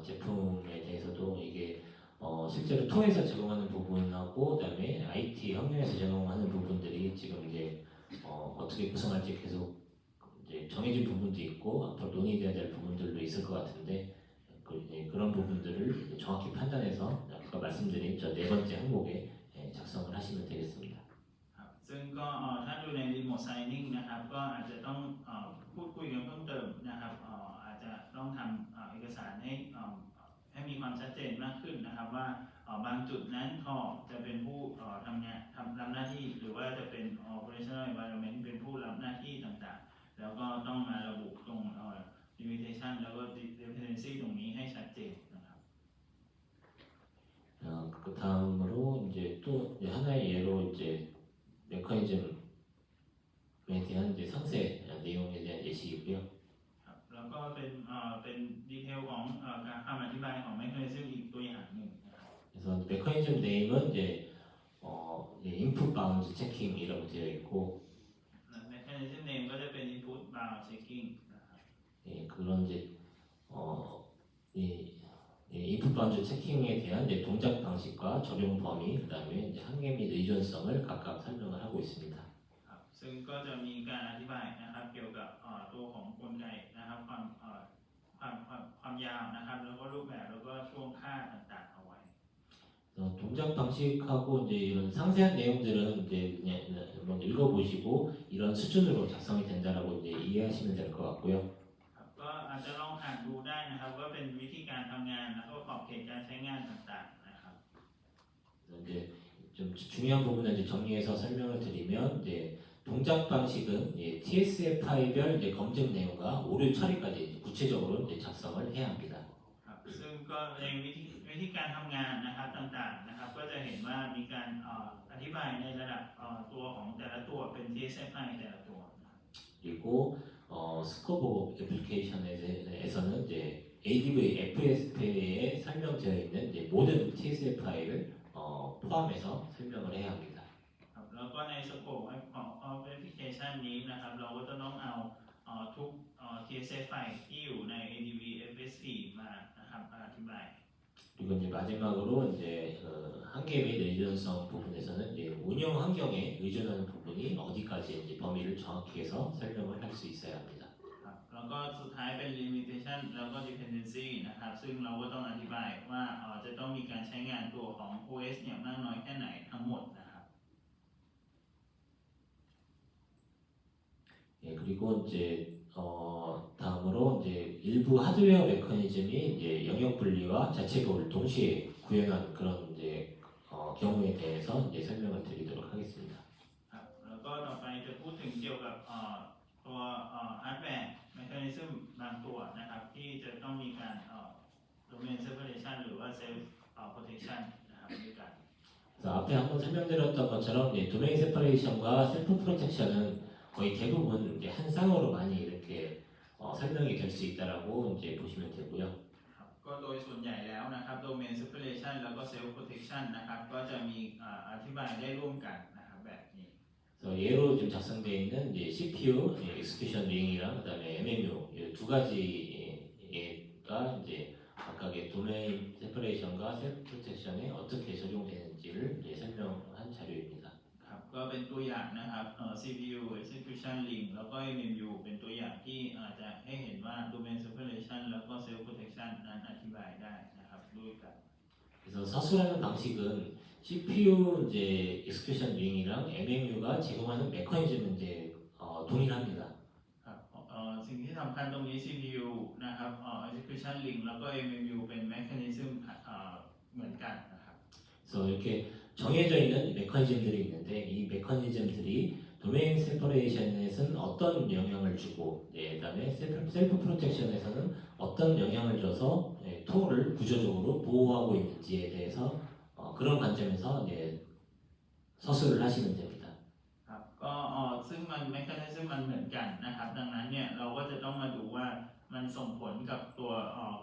제품에 대해서도 이게 실제로 토에서 제공하는 부분하고 그다음에 IT 환경에서 제공하는 부분들이 지금 이제 어떻게 구성할지 계속 이제 정해진 부분도 있고 앞으로 논의돼야 될 부분들도 있을 것 같은데 그런 부분들을 이제 정확히 판단해서 아까 말씀드린 저 4번째 항목에 작성을 하시면 되겠습니다. ครับซึ่งก็ถ้าดูใน remote signing นะครับก็อาจจะต้องพูดคุยกันเพิ่มเติมนะครับอาจจะต้องทำเอกสารให้มีความชัดเจนมากขึ้นนะครับว่าบางจุดนั้นท่อจะเป็นผู้รับหน้าที่หรือว่าจะเป็น operational environment เป็นผู้รับหน้าที่ต่างๆแล้วก็ต้องมาระบุตรง limitation แล้วก็ dependency ตรงนี้ให้ชัดเจนนะครับ 그 다음으로 이제 또 하나의 예로 이제 메커니즘에 대한 이제 상세 내용에 대한 예시이고요. ครับแล้วก็เป็นดีเทลของการคำอธิบายของ mechanism อีกตัวอย่างหนึ่งนะครับ 그래서 메커니즘 네임은 이제 input bound checking이라고 되어 있고 mechanism name ก็จะเป็น input bound checking นะครับ 그런 이제 input bound 체킹에 대한 이제 동작 방식과 적용 범위, 그다음에 이제 한계 및 의존성을 각각 설명을 하고 있습니다. ครับซึ่งก็จะมีการอธิบายนะครับเกี่ยวกับตัวของกลไกนะครับความยาวนะครับแล้วก็รูปแบบแล้วก็ช่วงค่าต่างๆเอาไว้ 동작 방식하고 이제 이런 상세한 내용들은 이제 그냥 한번 읽어보시고 이런 수준으로 작성이 된다라고 이제 이해하시면 될 것 같고요. ครับก็อาจจะลองอ่านดูได้นะครับว่าเป็นวิธีการทำงานแล้วก็ขอบเขตการใช้งานต่างๆนะครับ 이제 좀 중요한 부분을 이제 정리해서 설명을 드리면 이제 동작 방식은 TSFI별 이제 검증 내용과 오류 처리까지 구체적으로 이제 작성을 해야 합니다. ครับซึ่งก็ในวิธีการทำงานนะครับต่างๆนะครับก็จะเห็นว่ามีการอธิบายในระดับตัวของแต่ละตัวเป็น TSFI แต่ละตัว 그리고 스코보 애플리케이션에서는 이제 ADV FSP에 설명되어 있는 이제 모든 TSF 파일을 포함해서 설명을 해야 합니다. ครับแล้วก็ในสโคปของแอปพลิเคชันนี้นะครับเราก็จะต้องเอาทุกTSF ไฟล์ที่อยู่ใน ADV FSP มานะครับอธิบาย 그리고 이제 마지막으로 이제 한계 및 의존성 부분에서는 이제 운영 환경에 의존하는 부분이 어디까지 이제 범위를 정확히 해서 설명을 할 수 있어야 합니다. ครับแล้วก็สุดท้ายเป็น limitation แล้วก็ dependency นะครับซึ่งเราก็ต้องอธิบายว่าจะต้องมีการใช้งานตัวของ OS เนี่ยมากน้อยแค่ไหนทั้งหมดนะครับ 예, 그리고 이제 다음으로 이제 일부 하드웨어 메커니즘이 이제 영역 분리와 자체 보호를 동시에 구현한 그런 이제 경우에 대해서 이제 설명을 드리도록 하겠습니다. ครับแล้วก็ต่อไปจะพูดถึงเกี่ยวกับตัวฮาร์ดแวร์แมคานิซึมบางตัวนะครับที่จะต้องมีการdomain separation หรือว่า self protection นะครับด้วยกัน 그래서 앞에 한번 설명드렸던 것처럼 이제 도메인 세퍼레이션과 셀프 프로텍션은 거의 대부분 이제 한 쌍으로 많이 이렇게 설명이 될 수 있다라고 이제 보시면 되고요. ครับก็โดยส่วนใหญ่แล้วนะครับ domain separation แล้วก็ self protection นะครับก็จะมีอธิบายได้ร่วมกันนะครับแบบนี้ 그래서 예로 좀 작성되어 있는 이제 CPU, execution ring이랑 그다음에 MMU 이 두 가지가 이제 각각의 도메인 세퍼레이션과 셀프 프로텍션에 어떻게 적용되는지를 이제 설명한 자료입니다. ครับก็เป็นตัวอย่างนะครับ CPU execution link แล้วก็ MMU เป็นตัวอย่างที่อาจจะให้เห็นว่า domain separation แล้วก็ self protection นั้นอธิบายได้นะครับด้วยกัน 그래서 서술하는 방식은 CPU 이제 execution ring이랑 MMU가 제공하는 메커니즘은 이제 동일합니다. ครับสิ่งที่สำคัญตรงนี้ CPU นะครับexecution link แล้วก็ MMU เป็น mechanism เหมือนกันนะครับ 그래서 이렇게 정해져 있는 메커니즘들이 있는데 이 메커니즘들이 도메인 세퍼레이션에서는 어떤 영향을 주고 그다음에 셀프 프로텍션에서는 어떤 영향을 줘서 토를 구조적으로 보호하고 있는지에 대해서 그런 관점에서 서술을 하시면 됩니다. ครับก็ซึ่งมัน mechanism มันเหมือนกันนะครับดังนั้นเนี่ยเราก็จะต้องมาดูว่ามันส่งผลกับตัว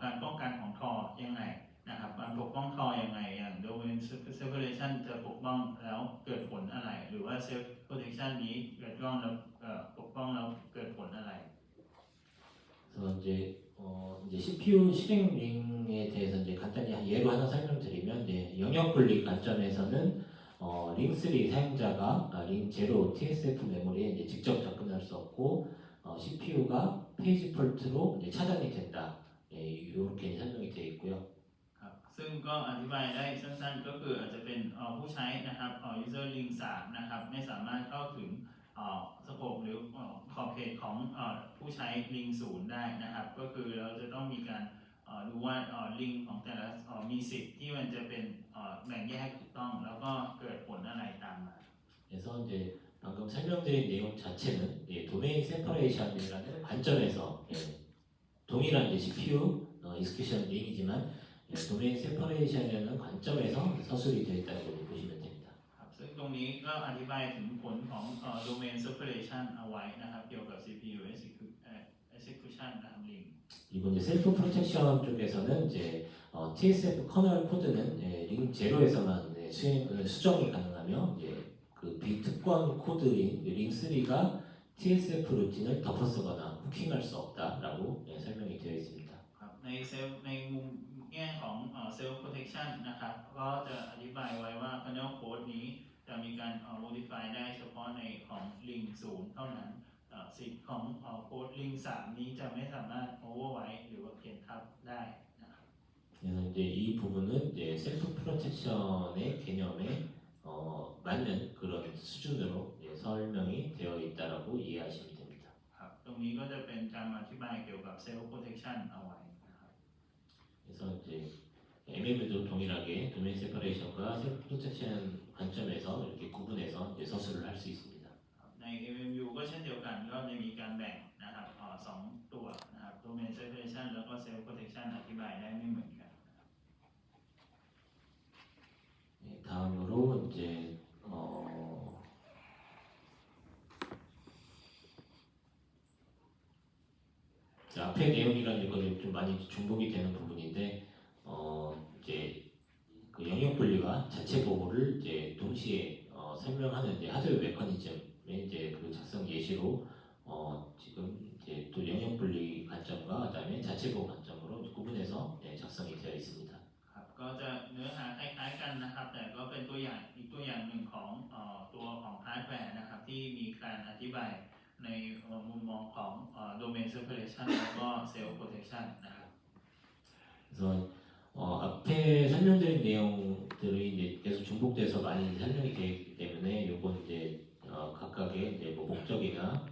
การป้องกันของทอยังไงนะครับการปกป้องทอยังไงอย่าง domain separation จะปกป้องแล้วเกิดผลอะไรหรือว่า self protection นี้เกิดป้องแล้วปกป้องแล้วเกิดผลอะไร 그래서 이제 CPU 실행 링에 대해서 이제 간단히 예로 하나 설명드리면 이제 영역 분리 관점에서는 링3 사용자가 링0 TSF 메모리에 이제 직접 접근할 수 없고 CPU가 페이지 폴트로 이제 차단이 된다. 이렇게 설명이 되어 있고요. ครับซึ่งก็อธิบายได้สั้นๆก็คืออาจจะเป็นผู้ใช้นะครับ user link 3นะครับไม่สามารถเข้าถึงสโคปหรือขอบเขตของผู้ใช้ link 0ได้นะครับก็คือเราจะต้องมีการดูว่า link ของแต่ละมีสิทธิ์ที่มันจะเป็นแบ่งแยกถูกต้องแล้วก็เกิดผลอะไรตามมา 그래서 이제 방금 설명드린 내용 자체는 도메인 세퍼레이션이라는 관점에서 동일한 이제 CPU 익스큐션 링이지만 도메인 세퍼레이션이라는 관점에서 서술이 되어 있다고 보시면 됩니다. ครับซึ่งตรงนี้ก็อธิบายถึงผลของ domain separation เอาไว้นะครับเกี่ยวกับ CPU execution นะครับ link 그리고 이제 셀프 프로텍션 쪽에서는 이제 TSF 커널 코드는 링 제로에서만 수정이 가능하며 이제 그 비특권 코드인 링 3가 TSF 루틴을 덮어쓰거나 후킹할 수 없다라고 설명이 되어 있습니다. ครับในมุมแง่ของ self protection นะครับก็จะอธิบายไว้ว่า kernel code นี้จะมีการ modify ได้เฉพาะในของ link 0เท่านั้นสิทธิ์ของโค้ด link 3นี้จะไม่สามารถ overwrite หรือว่าเขียนทับได้นะครับ 그래서 이제 이 부분은 이제 셀프 프로텍션의 개념에 맞는 그런 수준으로 설명이 되어 있다라고 이해하시면 됩니다. ครับตรงนี้ก็จะเป็นการอธิบายเกี่ยวกับ self protection เอาไว้นะครับ 그래서 이제 MMU도 동일하게 도메인 세퍼레이션과 셀프 프로텍션 관점에서 이렇게 구분해서 이제 서술을 할 수 있습니다. ใน MMU ก็เช่นเดียวกันก็จะมีการแบ่งนะครับสองตัวนะครับ domain separation แล้วก็ self protection อธิบายได้ไม่เหมือนกัน 다음으로 이제 앞에 내용이라는 것이 좀 많이 중복이 되는 부분인데 이제 그 영역 분리와 자체 보호를 이제 동시에 설명하는 이제 하드웨어 메커니즘의 이제 그 작성 예시로 지금 이제 또 영역 분리 관점과 그다음에 자체 보호 관점으로 구분해서 작성이 되어 있습니다. ครับก็จะเนื้อหาคล้ายๆกันนะครับแต่ก็เป็นตัวอย่างอีกตัวอย่างหนึ่งของตัวของฮาร์ดแวร์นะครับที่มีการอธิบายในมุมมองของ domain separation แล้วก็ self protection นะครับ 그래서 앞에 설명드린 내용들이 이제 계속 중복돼서 많이 설명이 되어 있기 때문에 요건 이제 각각의 이제 뭐 목적이나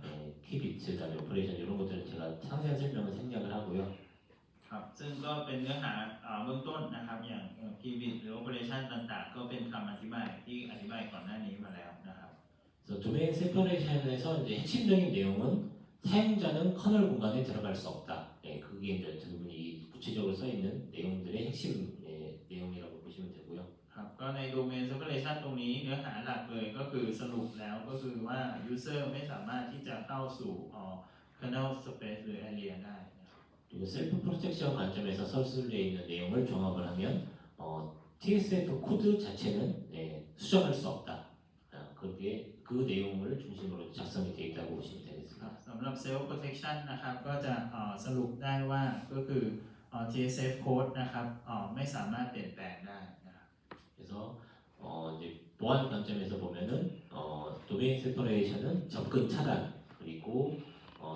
키비트, 그다음에 오퍼레이션 이런 것들은 제가 상세한 설명을 생략을 하고요. ครับซึ่งก็เป็นเนื้อหาเบื้องต้นนะครับอย่าง Pivot หรือ Operation ต่างๆ ก็เป็นคำอธิบายที่อธิบายก่อนหน้านี้มาแล้วนะครับ 그래서 도메인 세퍼레이션에서 이제 핵심적인 내용은 사용자는 커널 공간에 들어갈 수 없다. 그게 이제 부분이 구체적으로 써 있는 내용들의 핵심 내용이라고 보시면 되고요. ครับก็ใน Domain Separation ตรงนี้เนื้อหาหลักเลยก็คือสรุปแล้วก็คือว่า User ไม่สามารถที่จะเข้าสู่Kernel Space หรือ Area ได้ 그리고 셀프 프로텍션 관점에서 서술되어 있는 내용을 종합을 하면 TSF 코드 자체는 수정할 수 없다. 그게 그 내용을 중심으로 작성이 되어 있다고 보시면 ครับ 되겠습니다. สำหรับ Self Protection นะครับก็จะสรุปได้ว่าก็คือ TSF Code นะครับไม่สามารถเปลี่ยนแปลงได้นะครับ 그래서 이제 보안 관점에서 보면은 도메인 세퍼레이션은 접근 차단 그리고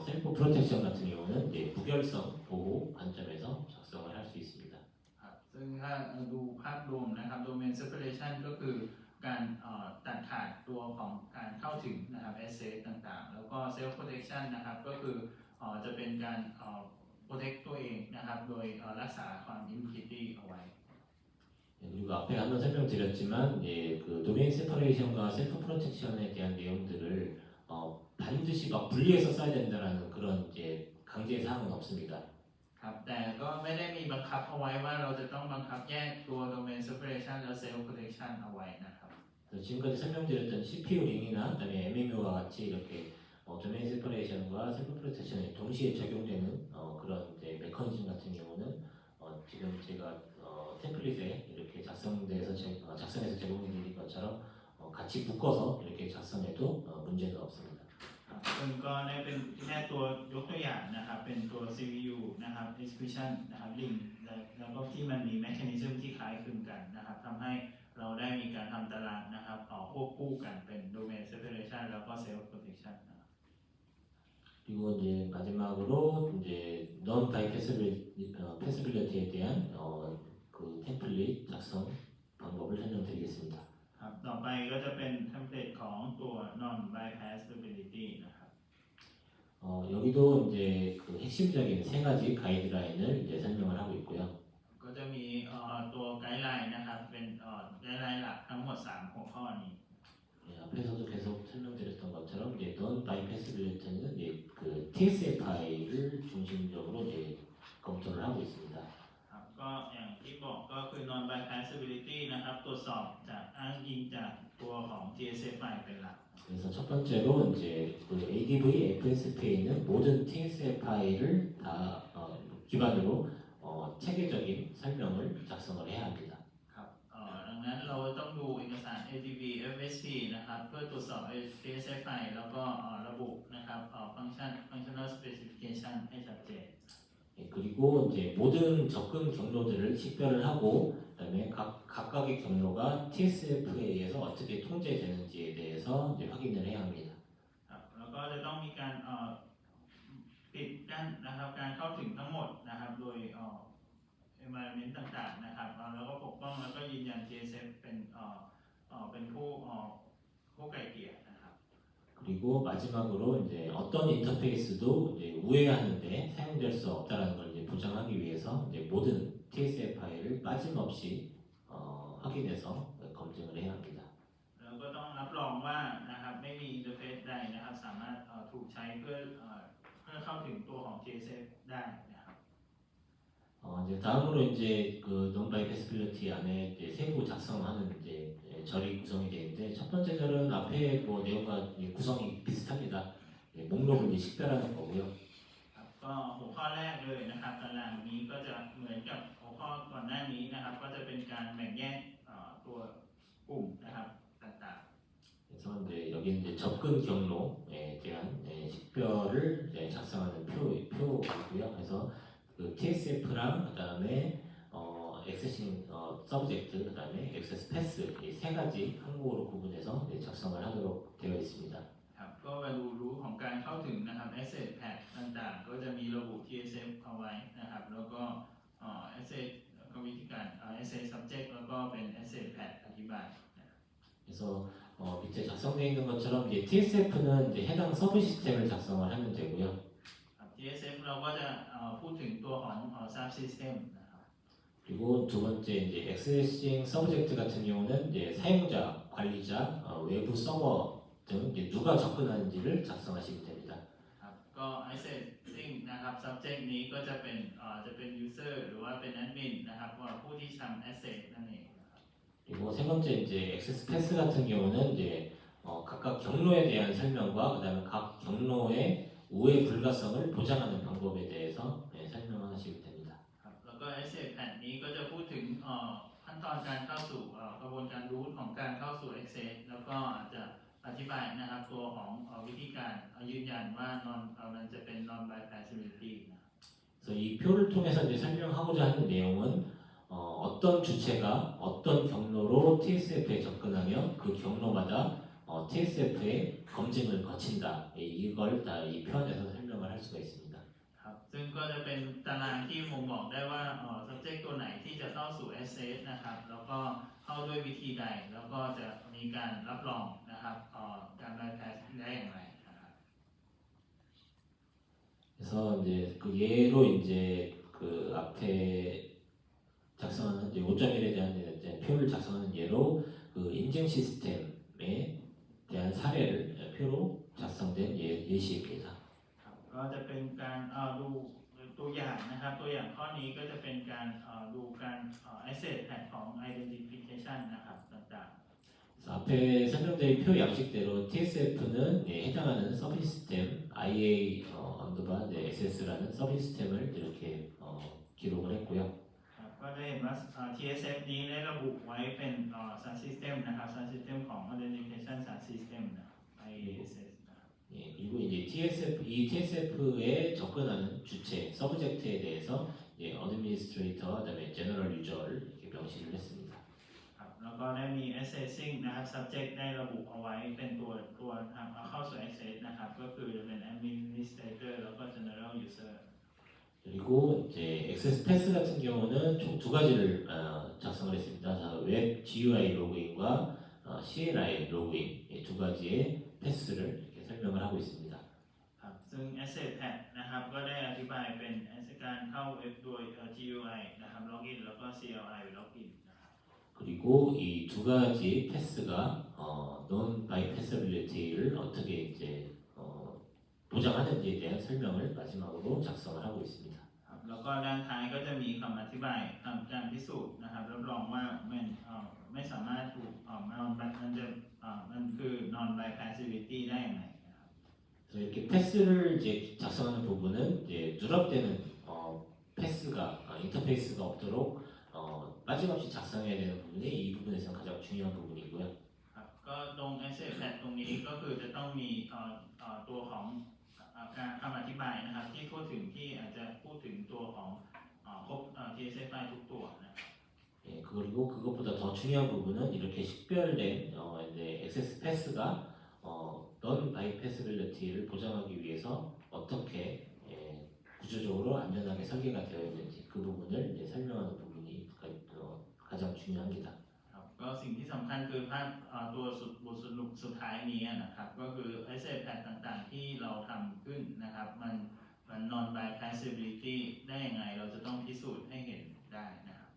셀프 프로텍션 같은 경우는 이제 무결성 보호 관점에서 작성을 할 수 있습니다. ครับซึ่งถ้าดูภาพรวมนะครับ Domain Separation ก็คือการตัดขาดตัวของการเข้าถึงนะครับ Access ต่างๆ แล้วก็ Self Protection นะครับก็คือจะเป็นการprotect ตัวเองนะครับโดยรักษาความ integrity เอาไว้ 그리고 앞에 한번 설명드렸지만 그 도메인 세퍼레이션과 셀프 프로텍션에 대한 내용들을 반드시 막 분리해서 써야 된다라는 그런 이제 강제 사항은 없습니다. ครับแต่ก็ไม่ได้มีบังคับเอาไว้ว่าเราจะต้องบังคับแยกตัว Domain Separation และ Self Protection เอาไว้นะครับ 그래서 지금까지 설명드렸던 CPU 링이나 그다음에 MMU와 같이 이렇게 도메인 세퍼레이션과 셀프 프로텍션에 동시에 적용되는 그런 이제 메커니즘 같은 경우는 지금 제가 템플릿에 이렇게 작성해서 제공해드린 것처럼 같이 묶어서 이렇게 작성해도 문제는 없습니다. ซึ่งก็ได้เป็นแค่ตัวยกตัวอย่างนะครับเป็นตัว CPU นะครับ execution นะครับ link แล้วก็ที่มันมี mechanism ที่คล้ายคลึงกันนะครับทำให้เราได้มีการทำตารางนะครับควบคู่กันเป็น domain separation แล้วก็ self protection นะครับ 그리고 이제 마지막으로 이제 non bypassability에 대한 그 템플릿 작성 방법을 설명드리겠습니다. ครับต่อไปก็จะเป็นเทมเพลตของตัว non bypassability นะครับ 여기도 이제 그 핵심적인 세 가지 가이드라인을 이제 설명을 하고 있고요. ก็จะมีตัวไกด์ไลน์นะครับเป็นไกด์ไลน์หลักทั้งหมด3หัวข้อนี้ 앞에서도 계속 설명드렸던 것처럼 이제 non bypassability는 이제 그 TSF 파일을 중심적으로 이제 검토를 하고 있습니다. ครับก็อย่างที่บอกก็คือ non bypassability นะครับตรวจสอบจากอ้างอิงจากตัวของ TSF file เป็นหลัก 그래서 첫 번째로 이제 그 ADV FSP에 있는 모든 TSF 파일을 다 기반으로 체계적인 설명을 작성을 해야 합니다. ครับดังนั้นเราต้องดูเอกสาร ADV FSP นะครับเพื่อตรวจสอบ TSF file แล้วก็ระบุนะครับfunctional specification ให้ชัดเจน 그리고 이제 모든 접근 경로들을 식별을 하고 그다음에 각각의 경로가 TSF에 의해서 어떻게 통제되는지에 대해서 이제 확인을 해야 합니다. ครับแล้วก็จะต้องมีการปิดกั้นนะครับการเข้าถึงทั้งหมดนะครับโดยenvironment ต่างๆนะครับแล้วก็ปกป้องแล้วก็ยืนยัน TSF เป็นผู้ไกล่เกลี่ยนะครับ 그리고 마지막으로 이제 어떤 인터페이스도 이제 우회하는데 사용될 수 없다라는 걸 이제 보장하기 위해서 이제 모든 TSF 파일을 빠짐없이 확인해서 검증을 해야 합니다. แล้วก็ต้องรับรองว่านะครับไม่มีอินเทอร์เฟซใดนะครับสามารถถูกใช้เพื่อเข้าถึงตัวของ TSF ได้นะครับ 이제 다음으로 이제 그 non bypassability 안에 이제 세부 작성하는 이제 절이 구성이 되어 있는데 첫 번째 절은 앞에 뭐 내용과 구성이 비슷합니다. 목록을 이제 식별하는 거고요. ครับก ก็หัวข้อแรกเลยนะครับตารางนี้ก็จะเหมือนกับหัวข้อก่อนหน้านี้นะครับก็จะเป็นการแบ่งแยกตัวกลุ่มนะครับต่าง 그래서 이제 여기 이제 접근 경로에 대한 식별을 작성하는 표이고요. 그래서 그 TSF랑 그다음에 액세싱 서브젝트 그다음에 액세스 패스 이 세 가지 항목으로 구분해서 작성을 하도록 되어 있습니다. ๆครับก็ value root ของการเข้าถึงนะครับ asset pack ต่างๆ ก็จะมีระบุ TSF เอาไว้นะครับแล้วก็asset ก็วิธีการ asset subject แล้วก็เป็น asset pack อธิบาย 그래서 밑에 작성되어 있는 것처럼 이제 TSF는 이제 해당 서브 시스템을 작성을 하면 되고요. ครับ TSF เราก็จะพูดถึงตัวของ sub system นะครับ 그리고 두 번째 이제 액세싱 서브젝트 같은 경우는 이제 사용자, 관리자, 외부 서버 등 이제 누가 접근하는지를 작성하시면 됩니다. ครับก็ asset sync นะครับ subject นี้ก็จะเป็น user หรือว่าเป็น admin นะครับว่าผู้ที่ทำ asset นั่นเอง 그리고 세 번째 이제 액세스 패스 같은 경우는 이제 각각 경로에 대한 설명과 그다음에 각 경로의 우회 불가성을 보장하는 방법에 대해서 설명하시면 됩니다. ครับแล้วก็ asset แผ่นนี้ก็จะพูดถึงขั้นตอนการเข้าสู่กระบวนการ root ของการเข้าสู่ access แล้วก็อาจจะอธิบายนะครับตัวของวิธีการยืนยันว่ามันจะเป็น non bypassability นะ 그래서 이 표를 통해서 이제 설명하고자 하는 내용은 어떤 주체가 어떤 경로로 TSF에 접근하며 그 경로마다 TSF의 검증을 거친다. 이걸 다 이 표 안에서 설명을 할 수가 있습니다. ครับซึ่งก็จะเป็นตารางที่บ่งบอกได้ว่าsubject ตัวไหนที่จะเข้าสู่ access นะครับแล้วก็เข้าด้วยวิธีใดแล้วก็จะมีการรับรองนะครับการ bypass ได้อย่างไรนะครับ 그래서 이제 그 예로 이제 그 앞에 작성하는 이제 5.1에 대한 이제 표를 작성하는 예로 그 인증 시스템에 대한 사례를 표로 작성된 예시입니다. ครับก็จะเป็นการดูตัวอย่างนะครับตัวอย่างข้อนี้ก็จะเป็นการดูการ asset แผ่นของ identification นะครับต่าง 그래서 앞에 설명드린 표 양식대로 TSF는 해당하는 서브 시스템 IA 언더바 SS라는 서브 시스템을 이렇게 기록을 했고요. ๆครับก็จะเห็นว่า TSF นี้ได้ระบุไว้เป็น sub system นะครับ sub system ของ identification sub system นะ IASS นะครับ 그리고 이제 이 TSF에 접근하는 주체, 서브젝트에 대해서 어드미니스트레이터, 그다음에 제너럴 유저를 이렇게 명시를 했습니다. ครับแล้วก็ได้มี assessing นะครับ subject ได้ระบุเอาไว้เป็นตัวทางเข้าสู่ access นะครับก็คือจะเป็น administrator แล้วก็ general user 그리고 이제 액세스 패스 같은 경우는 총 두 가지를 작성을 했습니다. 자, 웹 GUI 로그인과 CLI 로그인 이 두 가지의 패스를 이렇게 설명을 하고 있습니다. ครับซึ่ง asset pack นะครับก็ได้อธิบายเป็นการเข้าเว็บโดย GUI นะครับ login แล้วก็ CLI login นะครับ 그리고 이 두 가지 패스가 non bypassability를 어떻게 이제 보장하는지에 대한 설명을 마지막으로 작성을 하고 있습니다. ครับแล้วก็ด้านท้ายก็จะมีคำอธิบายคำการพิสูจน์นะครับรับรองว่ามันไม่สามารถถูกมันคือ non bypassability ได้อย่างไรนะครับ 그래서 이렇게 패스를 이제 작성하는 부분은 이제 누락되는 패스가 인터페이스가 없도록 빠짐없이 작성해야 되는 부분이 이 부분에서 가장 중요한 부분이고요. ครับก็ตรง asset pack ตรงนี้ก็คือจะต้องมีตัวของการคำอธิบายนะครับที่พูดถึงที่อาจจะพูดถึงตัวของครบ TSF ไฟล์ทุกตัวนะครับ 그리고 그것보다 더 중요한 부분은 이렇게 식별된 이제 액세스 패스가 non bypassability를 보장하기 위해서 어떻게 구조적으로 안전하게 설계가 되어 있는지 그 부분을 이제 설명하는 부분이 가장 중요합니다. ครับก็สิ่งที่สำคัญคือภาพตัวบทสรุปสุดท้ายนี้นะครับก็คือ asset pack ต่างๆที่เราทำขึ้นนะครับมัน non bypassability ได้ยังไงเราจะต้องพิสูจน์ให้เห็นได้นะครับ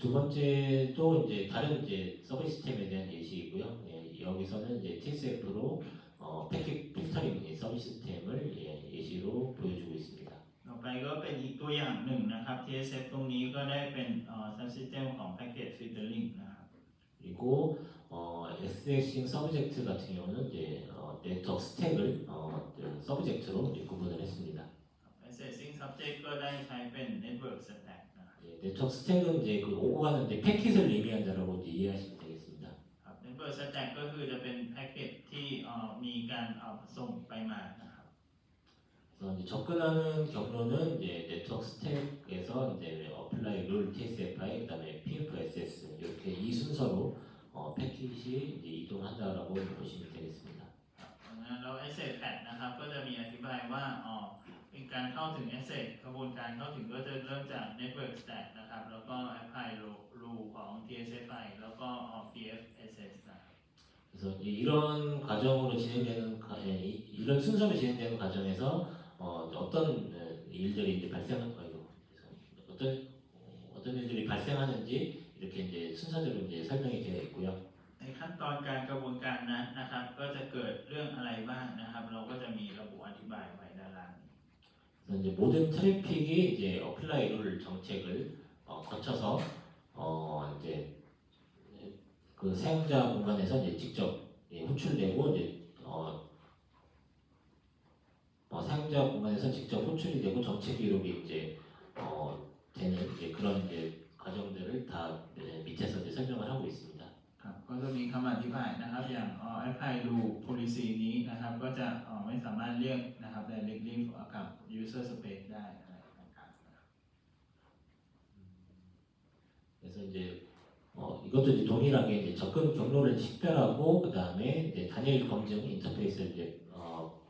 두 번째도 이제 다른 이제 서브 시스템에 대한 예시이고요. 여기서는 이제 TSF로 패킷 필터링 서브 시스템을 예시로 보여주고 있습니다. ต่อไปก็เป็นอีกตัวอย่างหนึ่งนะครับ TSF ตรงนี้ก็ได้เป็น subsystem ของ packet filtering นะครับ 그리고 SSing 서브젝트 같은 경우는 이제 네트워크 스택을 서브젝트로 구분을 했습니다. Assessing subject ก็ได้ใช้เป็น network stack นะครับ 네트워크 스택은 이제 그 오고 가는데 패킷을 의미한다라고 이제 이해하시면 되겠습니다. Network stack ก็คือจะเป็นแพ็กเกจที่มีการส่งไปมานะครับ 그래서 이제 접근하는 경로는 이제 네트워크 스택에서 이제 어플라이 룰 TSFI 그다음에 PFSS 이렇게 이 순서로 패킷이 이제 이동한다라고 보시면 되겠습니다. แล้ว asset path นะครับก็จะมีอธิบายว่าเป็นการเข้าถึง asset กระบวนการเข้าถึงก็จะเริ่มจาก network stack นะครับแล้วก็ apply rule ของ TSFI แล้วก็ PFSS นะครับ 그래서 이런 과정으로 진행되는 이런 순서로 진행되는 과정에서 어떤 일들이 이제 어떤 일들이 발생하는지 이렇게 이제 순서대로 이제 설명이 되어 있고요. ในขั้นตอนการกระบวนการนั้นนะครับก็จะเกิดเรื่องอะไรบ้างนะครับเราก็จะมีระบุอธิบายไว้ด้านล่าง 그래서 이제 모든 트래픽이 이제 어플라이 룰 정책을 거쳐서 이제 그 사용자 공간에서 이제 직접 호출되고 이제 사용자 공간에서 직접 호출이 되고 정책 기록이 이제 되는 이제 그런 이제 과정들을 다 밑에서 이제 설명을 하고 있습니다. ครับก็จะมีคำอธิบายนะครับอย่างapply rule policy นี้นะครับก็จะไม่สามารถเรียกนะครับ directly กับ user space ได้อะไรต่างๆ 그래서 이제 이것도 이제 동일하게 이제 접근 경로를 식별하고 그 다음에 이제 단일 검증 인터페이스를 이제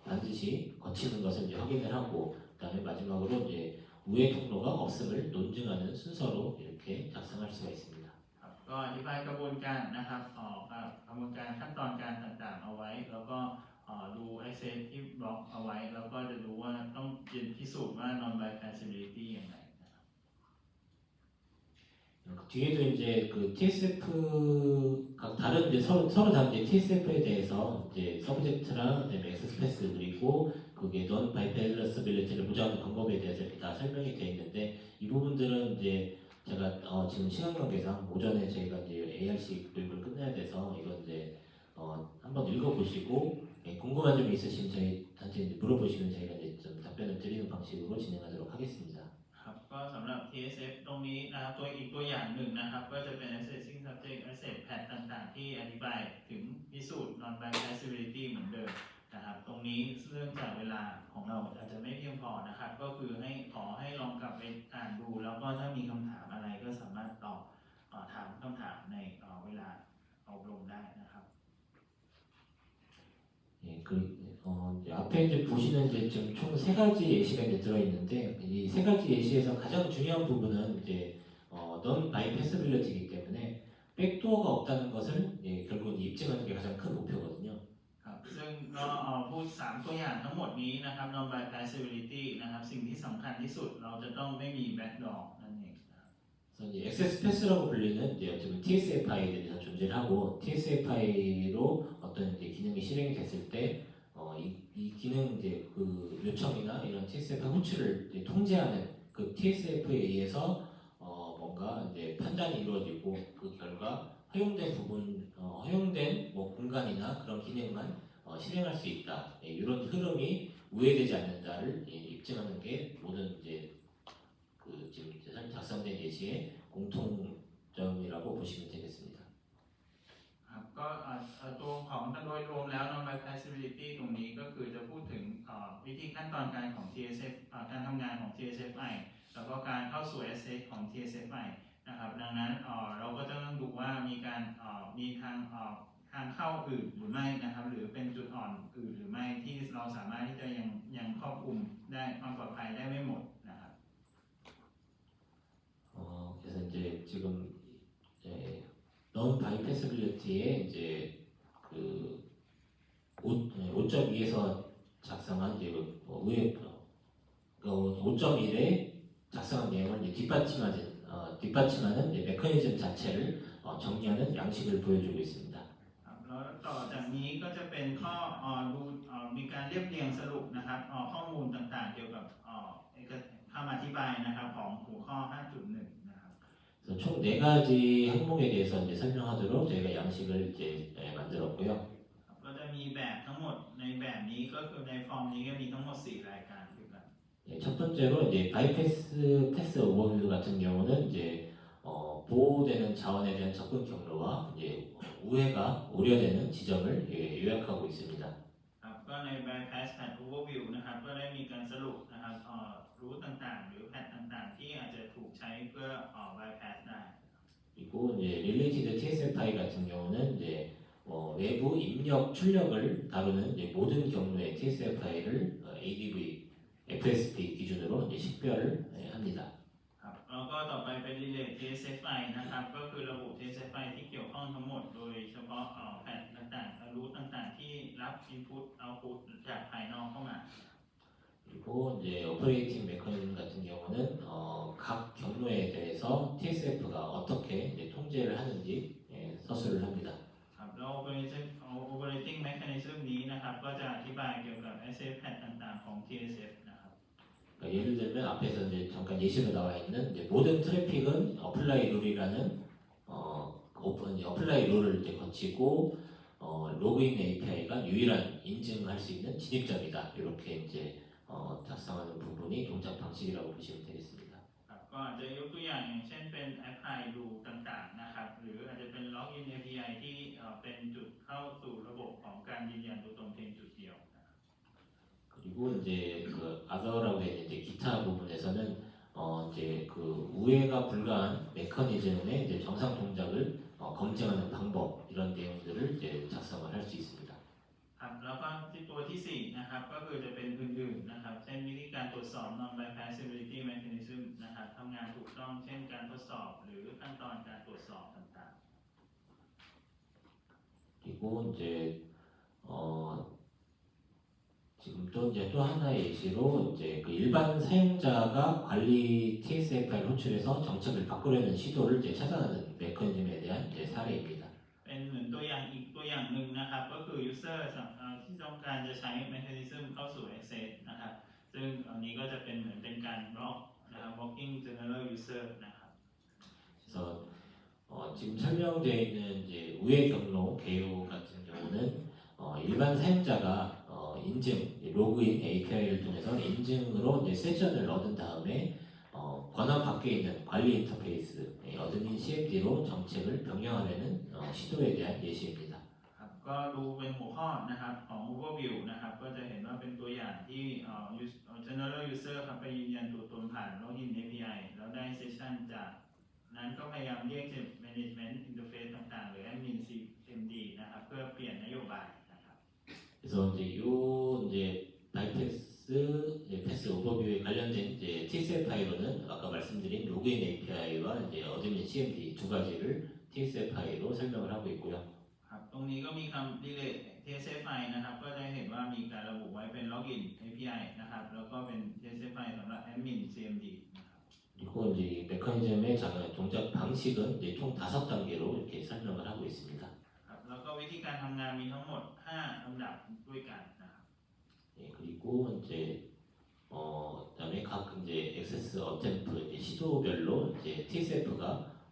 반드시 거치는 것을 이제 확인을 하고 그 다음에 마지막으로 이제 우회 통로가 없음을 논증하는 순서로 이렇게 작성할 수가 있습니다. ก็อธิบายกระบวนการนะครับกระบวนการขั้นตอนการต่างๆเอาไว้แล้วก็ดู access ที่บล็อกเอาไว้แล้วก็จะดูว่าต้องพิสูจน์ว่า non bypassability อย่างไร 뒤에도 이제 그 TSF 각 다른 이제 서로 다른 이제 TSF에 대해서 이제 서브젝트랑 그다음에 엑스패스 그리고 그게 non bypassability를 보장하는 방법에 대해서 이렇게 다 설명이 되어 있는데 이 부분들은 이제 제가 지금 시간 관계상 오전에 저희가 이제 ARC 교육을 끝내야 돼서 이건 이제 한번 읽어보시고 궁금한 점이 있으시면 저희한테 이제 물어보시면 저희가 이제 좀 답변을 드리는 방식으로 진행하도록 하겠습니다. ครับก็สำหรับ TSF ตรงนี้นะครับอีกตัวอย่างหนึ่งนะครับก็จะเป็น assessing subject asset path ต่างๆที่อธิบายถึงพิสูจน์ non bypassability เหมือนเดิมนะครับตรงนี้เรื่องจากเวลาของเราอาจจะไม่เพียงพอนะครับก็คือขอให้ลองกลับไปอ่านดูแล้วก็ถ้ามีคำถามอะไรก็สามารถตอบถามคำถามในเวลาอบรมได้นะครับ 이제 앞에 이제 보시는 이제 지금 총 3가지 예시가 이제 들어있는데 이 3가지 예시에서 가장 중요한 부분은 이제 non bypassability이기 때문에 백도어가 없다는 것을 결국은 입증하는 게 가장 큰 목표거든요. ครับซึ่งก็พูด3ตัวอย่างทั้งหมดนี้นะครับ non bypassability นะครับสิ่งที่สำคัญที่สุดเราจะต้องไม่มี backdoor นั่นเอง 그래서 이제 액세스 패스라고 불리는 이제 어쩌면 TSFI들이 다 존재를 하고 TSFI로 어떤 이제 기능이 실행이 됐을 때 이 기능 이제 그 요청이나 이런 TSFI 호출을 이제 통제하는 그 TSF에 의해서 뭔가 이제 판단이 이루어지고 그 결과 허용된 부분, 허용된 뭐 공간이나 그런 기능만 실행할 수 있다. 이런 흐름이 우회되지 않는다를 입증하는 게 모든 이제 그 지금 작성된 예시의 공통점이라고 보시면 되겠습니다. ครับก็ตัวของโดยรวมแล้ว non bypassability ตรงนี้ก็คือจะพูดถึงวิธีขั้นตอนการของ TSF การทำงานของ TSFI แล้วก็การเข้าสู่ access ของ TSFI นะครับดังนั้นเราก็จะต้องดูว่ามีทางเข้าอื่นหรือไม่นะครับหรือเป็นจุดอ่อนอื่นหรือไม่ที่เราสามารถที่จะยังครอบคลุมได้ความปลอดภัยได้ไม่หมดนะครับ 그래서 이제 지금 non bypassability의 이제 그 5.2에서 작성한 이제 5.1에 작성한 내용을 이제 뒷받침하는 이제 메커니즘 자체를 정리하는 양식을 보여주고 있습니다. แล้วต่อจากนี้ก็จะเป็นข้อมีการเรียบเรียงสรุปนะครับข้อมูลต่างๆเกี่ยวกับคำอธิบายนะครับของหัวข้อ 5.1 นะครับ 그래서 그래서 총 4가지 항목에 대해서 이제 설명하도록 저희가 양식을 이제 만들었고요. ก็จะมีแบบทั้งหมดในแบบนี้ก็คือในฟอร์มนี้ก็มีทั้งหมด4รายการด้วยกัน 첫 번째로 이제 바이패스 패스 오버뷰 같은 경우는 이제 보호되는 자원에 대한 접근 경로와 이제 우회가 우려되는 지점을 요약하고 있습니다. ครับก็ใน bypass pad overview นะครับก็ได้มีการสรุปนะครับรูทต่างๆ หรือแพทต่างๆ ที่อาจจะถูกใช้เพื่อbypass ได้ 그리고 이제 related TSFI 같은 경우는 이제 외부 입력 출력을 다루는 이제 모든 경로의 TSFI를 ADV, FSP 기준으로 이제 식별을 합니다. ครับแล้วก็ต่อไปเป็น relay TSFI นะครับก็คือระบบ TSFI ที่เกี่ยวข้องทั้งหมดโดยเฉพาะแพทต่างๆรูทต่างๆ ที่รับ input output จากภายนอกเข้ามา 그리고 이제 오퍼레이팅 메커니즘 같은 경우는 각 경로에 대해서 TSF가 어떻게 이제 통제를 하는지 서술을 합니다. ครับแล้ว operating mechanism นี้นะครับก็จะอธิบายเกี่ยวกับ SF pad ต่างๆ ของ TSF นะครับ 그러니까 예를 들면 앞에서 이제 잠깐 예시로 나와 있는 이제 모든 트래픽은 어플라이 룰이라는 어플라이 룰을 이제 거치고 로그인 API가 유일한 인증할 수 있는 진입점이다. 이렇게 이제 작성하는 부분이 동작 방식이라고 보시면 되겠습니다. ครับก็อาจจะยกตัวอย่างอย่างเช่นเป็น apply rule ต่างๆนะครับหรืออาจจะเป็น login API ที่เป็นจุดเข้าสู่ระบบของการยืนยันตัวตนเพียงจุดเดียว 그리고 이제 그 other라고 되는 이제 기타 부분에서는 이제 그 우회가 불가한 메커니즘의 이제 정상 동작을 검증하는 방법 이런 내용들을 이제 작성을 할 수 있습니다. ครับแล้วก็ที่ตัวที่ 4นะครับก็คือจะเป็นอื่นๆนะครับเช่นวิธีการตรวจสอบ non bypassability mechanism นะครับทำงานถูกต้องเช่นการทดสอบหรือขั้นตอนการตรวจสอบต่าง 그리고 이제 지금 또 하나의 예시로 이제 그 일반 사용자가 관리 TSFI를 호출해서 정책을 바꾸려는 시도를 이제 차단하는 메커니즘에 대한 이제 사례입니다. ๆเป็นเหมือนตัวอย่างอีกตัวอย่างหนึ่งนะครับก็คือ user ที่ต้องการจะใช้ mechanism เข้าสู่ access นะครับซึ่งอันนี้ก็จะเป็นเหมือนเป็นการ block นะครับ blocking general user นะครับ 그래서 지금 설명되어 있는 이제 우회 경로 개요 같은 경우는 일반 사용자가 인증 로그인 API를 통해서 인증으로 이제 세션을 얻은 다음에 권한 밖에 있는 관리 인터페이스 어드민 CMD로 정책을 변경하려는 시도에 대한 예시입니다. ครับก็ดูเป็นหัวข้อนะครับของ overview นะครับก็จะเห็นว่าเป็นตัวอย่างที่general user ครับไปยืนยันตัวตนผ่าน login API แล้วได้ session จากนั้นก็พยายามเรียก management interface ต่างๆหรือ admin CMD นะครับเพื่อเปลี่ยนนโยบายนะครับ 그래서 이제 바이패스 패스 오버뷰에 관련된 이제 TSFI로는 아까 말씀드린 로그인 API와 이제 어드민 CMD 두 가지를 TSFI로 설명을 하고 있고요. ครับตรงนี้ก็มีคำ relate TSFI นะครับก็จะเห็นว่ามีการระบุไว้เป็น login API นะครับแล้วก็เป็น TSFI สำหรับ admin CMD นะครับ 그리고 이제 이 메커니즘의 동작 방식은 이제 총 5단계로 이렇게 설명을 하고 있습니다. ครับแล้วก็วิธีการทำงานมีทั้งหมด5ลำดับด้วยกันนะครับ 그리고 이제 그다음에 각 이제 액세스 어템프 이제 시도별로 이제 TSF가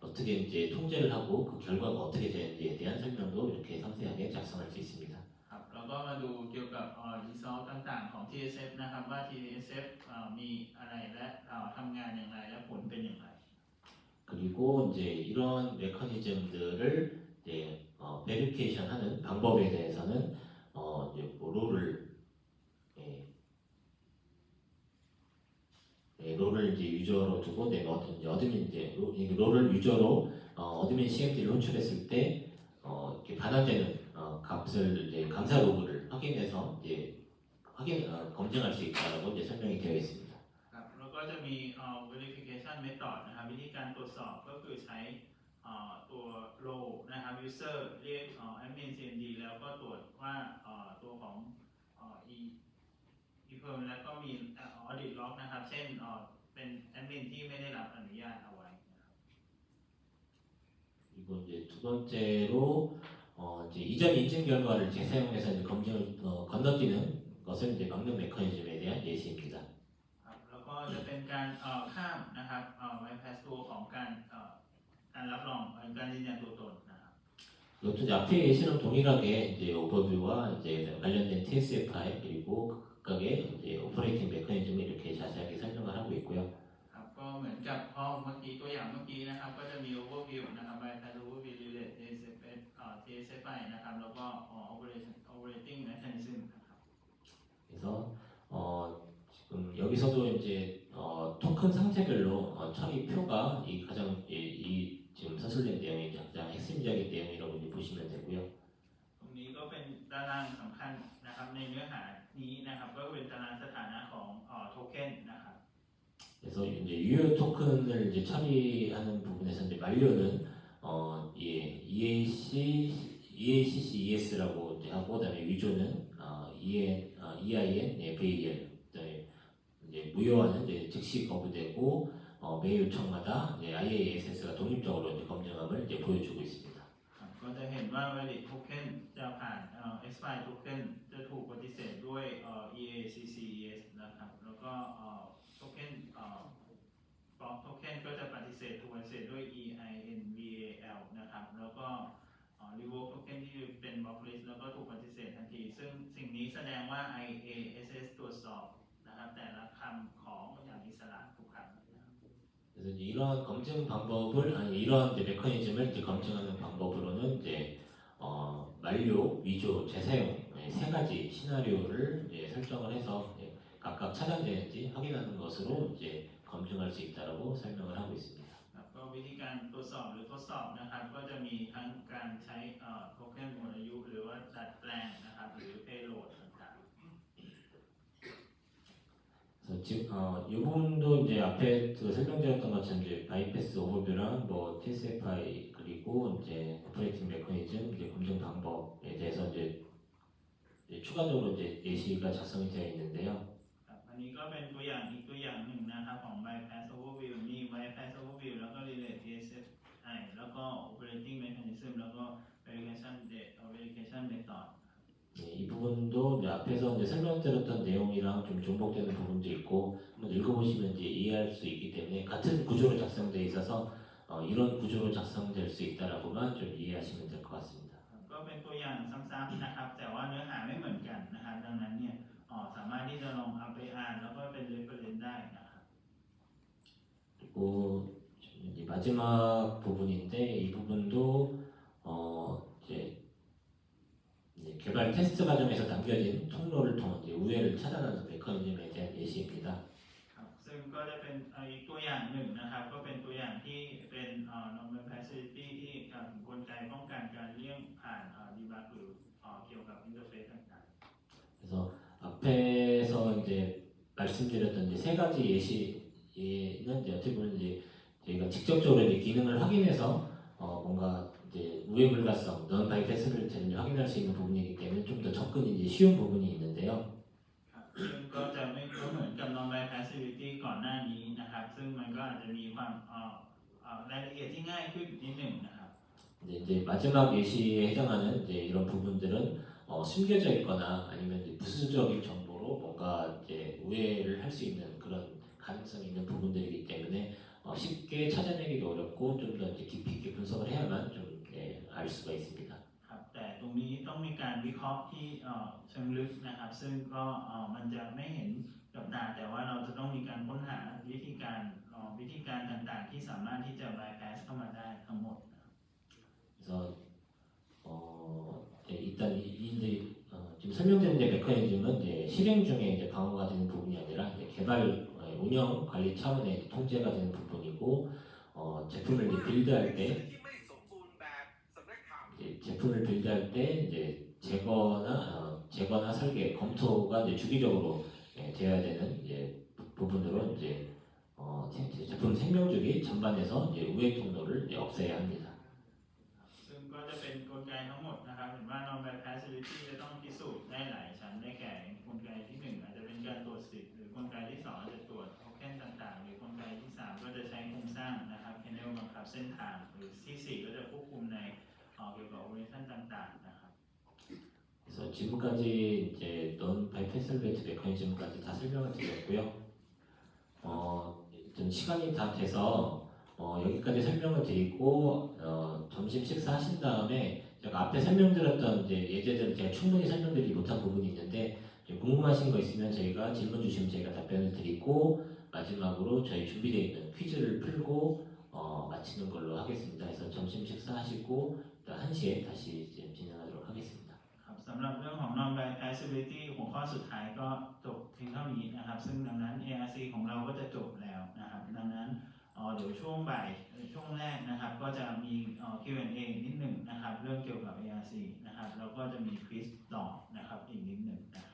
어떻게 이제 통제를 하고 그 결과가 어떻게 되는지에 대한 설명도 이렇게 상세하게 작성할 수 있습니다. ครับแล้วก็มาดูเกี่ยวกับ result ต่างๆของ TSF นะครับว่า TSF มีอะไรและทำงานอย่างไรและผลเป็นอย่างไร 그리고 이제 이런 메커니즘들을 이제 베리피케이션 하는 방법에 대해서는 이제 뭐 롤을 이제 유저로 두고 내가 어드민 이제 롤을 유저로 어드민 CMD를 호출했을 때 이렇게 반환되는 값을 이제 감사 로그를 확인해서 이제 검증할 수 있다라고 이제 설명이 되어 있습니다. ครับแล้วก็จะมี verification method นะครับวิธีการตรวจสอบก็คือใช้ตัว row นะครับ user เรียกadmin CMD แล้วก็ตรวจว่าตัวของePerm แล้วก็มี audit log นะครับเช่นเป็น admin ที่ไม่ได้รับอนุญาตเอาไว้นะครับ 그리고 이제 두 번째로 이제 이전 인증 결과를 재사용해서 이제 검증을 건너뛰는 것을 이제 막는 메커니즘에 대한 예시입니다. ครับแล้วก็จะเป็นการข้ามนะครับbypass ตัวของการ การยืนยันตัวตนนะครับ 이것도 이제 앞에 예시랑 동일하게 이제 오버뷰와 이제 관련된 TSF 파일 그리고 각각의 이제 오퍼레이팅 메커니즘을 이렇게 자세하게 설명을 하고 있고요. ครับก็เหมือนกับพอเมื่อกี้ตัวอย่างเมื่อกี้นะครับก็จะมี overview นะครับ bypass overview relate TSF TSFI นะครับแล้วก็ operating mechanism นะครับ 그래서 지금 여기서도 이제 토큰 상태별로 처리 표가 이 가장 이 지금 서술된 내용이 가장 핵심적인 내용이라고 이제 보시면 되고요. ตรงนี้ก็เป็นตารางสำคัญนะครับในเนื้อหานี้นะครับก็เป็นตารางสถานะของโทเค็นนะครับ 그래서 이제 유효 토큰을 이제 처리하는 부분에서 이제 만료는 EACC-ES라고 이제 하고 그다음에 위조는 EIN, VAL 그다음에 이제 무효화는 이제 즉시 거부되고 매 요청마다 이제 IASS가 독립적으로 이제 검증함을 이제 보여주고 있습니다. ครับก็จะเห็นว่า valid token จะผ่าน expire token จะถูกปฏิเสธด้วย EACCES นะครับแล้วก็token block token ก็จะปฏิเสธถูกปฏิเสธด้วย EINVAL นะครับแล้วก็revoke token ที่เป็น block list แล้วก็ถูกปฏิเสธทันทีซึ่งสิ่งนี้แสดงว่า IASS ตรวจสอบนะครับแต่ละคำของอย่างอิสระทุกครั้ง 그래서 이제 이러한 검증 방법을 이러한 이제 메커니즘을 이제 검증하는 방법으로는 이제 만료, 위조, 재사용 세 가지 시나리오를 이제 설정을 해서 각각 차단되는지 확인하는 것으로 이제 검증할 수 있다라고 설명을 하고 있습니다. ครับก็วิธีการตรวจสอบหรือทดสอบนะครับก็จะมีทั้งการใช้โทเค็นหมดอายุหรือว่าดัดแปลงนะครับหรือ payload ต่าง 그래서 지금 이 부분도 이제 앞에 그 설명드렸던 것처럼 이제 바이패스 오버뷰랑 뭐 TSFI 그리고 이제 오퍼레이팅 메커니즘 이제 검증 방법에 대해서 이제 추가적으로 이제 예시가 작성이 되어 있는데요. ๆครับอันนี้ก็เป็นตัวอย่างอีกตัวอย่างหนึ่งนะครับของ bypass overview มี bypass overview แล้วก็ relate TSFI แล้วก็ operating mechanism แล้วก็ verification method 이 부분도 이제 앞에서 이제 설명드렸던 내용이랑 좀 중복되는 부분도 있고 한번 읽어보시면 이제 이해할 수 있기 때문에 같은 구조로 작성되어 있어서 이런 구조로 작성될 수 있다라고만 좀 이해하시면 될 것 같습니다. ก็เป็นตัวอย่างซ้ำๆนะครับแต่ว่าเนื้อหาไม่เหมือนกันนะครับดังนั้นเนี่ยสามารถที่จะลองเอาไปอ่านแล้วก็เป็น reference ได้นะครับ 그리고 이제 마지막 부분인데 이 부분도 이제 개발 테스트 과정에서 남겨진 통로를 통한 이제 우회를 차단하는 메커니즘에 대한 예시입니다. ครับซึ่งก็จะเป็นอีกตัวอย่างหนึ่งนะครับก็เป็นตัวอย่างที่เป็น normal facility ที่กล่าวถึงกลไกป้องกันการเลี่ยงผ่าน debug หรือเกี่ยวกับ interface ต่าง 그래서 앞에서 이제 말씀드렸던 이제 세 가지 예시는 이제 어떻게 보면 이제 저희가 직접적으로 이제 기능을 확인해서 뭔가 이제 우회 불가성, 넌 바이패스를 확인할 수 있는 부분이기 때문에 좀 더 접근이 이제 쉬운 부분이 있는데요. ๆครับซึ่งก็จะไม่ก็เหมือนกับ normal facility ก่อนหน้านี้นะครับซึ่งมันก็อาจจะมีความรายละเอียดที่ง่ายขึ้นนิดหนึ่งนะครับ 이제 마지막 예시에 해당하는 이제 이런 부분들은 숨겨져 있거나 아니면 이제 부수적인 정보로 뭔가 이제 우회를 할 수 있는 그런 가능성이 있는 부분들이기 때문에 쉽게 찾아내기도 어렵고 좀 더 이제 깊이 있게 분석을 해야만 좀 알 수가 있습니다. ครับแต่ตรงนี้ต้องมีการวิเคราะห์ที่เชิงลึกนะครับซึ่งก็มันจะไม่เห็นกับตาแต่ว่าเราจะต้องมีการค้นหาวิธีการต่างๆที่สามารถที่จะ bypass เข้ามาได้ทั้งหมด 그래서 일단 이제 지금 설명드린 이제 메커니즘은 이제 실행 중에 이제 방어가 되는 부분이 아니라 이제 개발 운영 관리 차원의 통제가 되는 부분이고 제품을 이제 빌드할 때 제품을 빌드할 때 이제 제거나 설계 검토가 이제 주기적으로 되어야 되는 이제 부분으로 이제 제품 생명주기 전반에서 이제 우회 통로를 이제 없애야 합니다. ซึ่งก็จะเป็นกลไกทั้งหมดนะครับเห็นว่า non facility จะต้องพิสูจน์ได้หลายชั้นได้แก่กลไกที่1อาจจะเป็นการตรวจสิทธิ์หรือกลไกที่2อาจจะตรวจโทเค็นต่างๆหรือกลไกที่3ก็จะใช้โครงสร้างนะครับ panel บังคับเส้นทางหรือที่4ก็จะควบคุมในเกี่ยวกับ operation ต่างๆนะครับ 그래서 지금까지 이제 넌 바이패슬베이트 메커니즘까지 다 설명을 드렸고요. 일단 시간이 다 돼서 여기까지 설명을 드리고 점심 식사하신 다음에 제가 앞에 설명드렸던 이제 예제들을 제가 충분히 설명드리지 못한 부분이 있는데 이제 궁금하신 거 있으면 저희가 질문 주시면 저희가 답변을 드리고 마지막으로 저희 준비되어 있는 퀴즈를 풀고 마치는 걸로 하겠습니다. 그래서 점심 식사하시고 1시에 다시 이제 진행하도록 하겠습니다. ครับสำหรับเรื่องของ non-bank accessibility หัวข้อสุดท้ายก็จบเพียงเท่านี้นะครับซึ่งดังนั้น ARC ของเราก็จะจบแล้วนะครับดังนั้นเดี๋ยวช่วงบ่ายช่วงแรกนะครับก็จะมีQ&A นิดหนึ่งนะครับเรื่องเกี่ยวกับ ARC นะครับแล้วก็จะมีควิซต่อนะครับอีกนิดหนึ่งนะครับ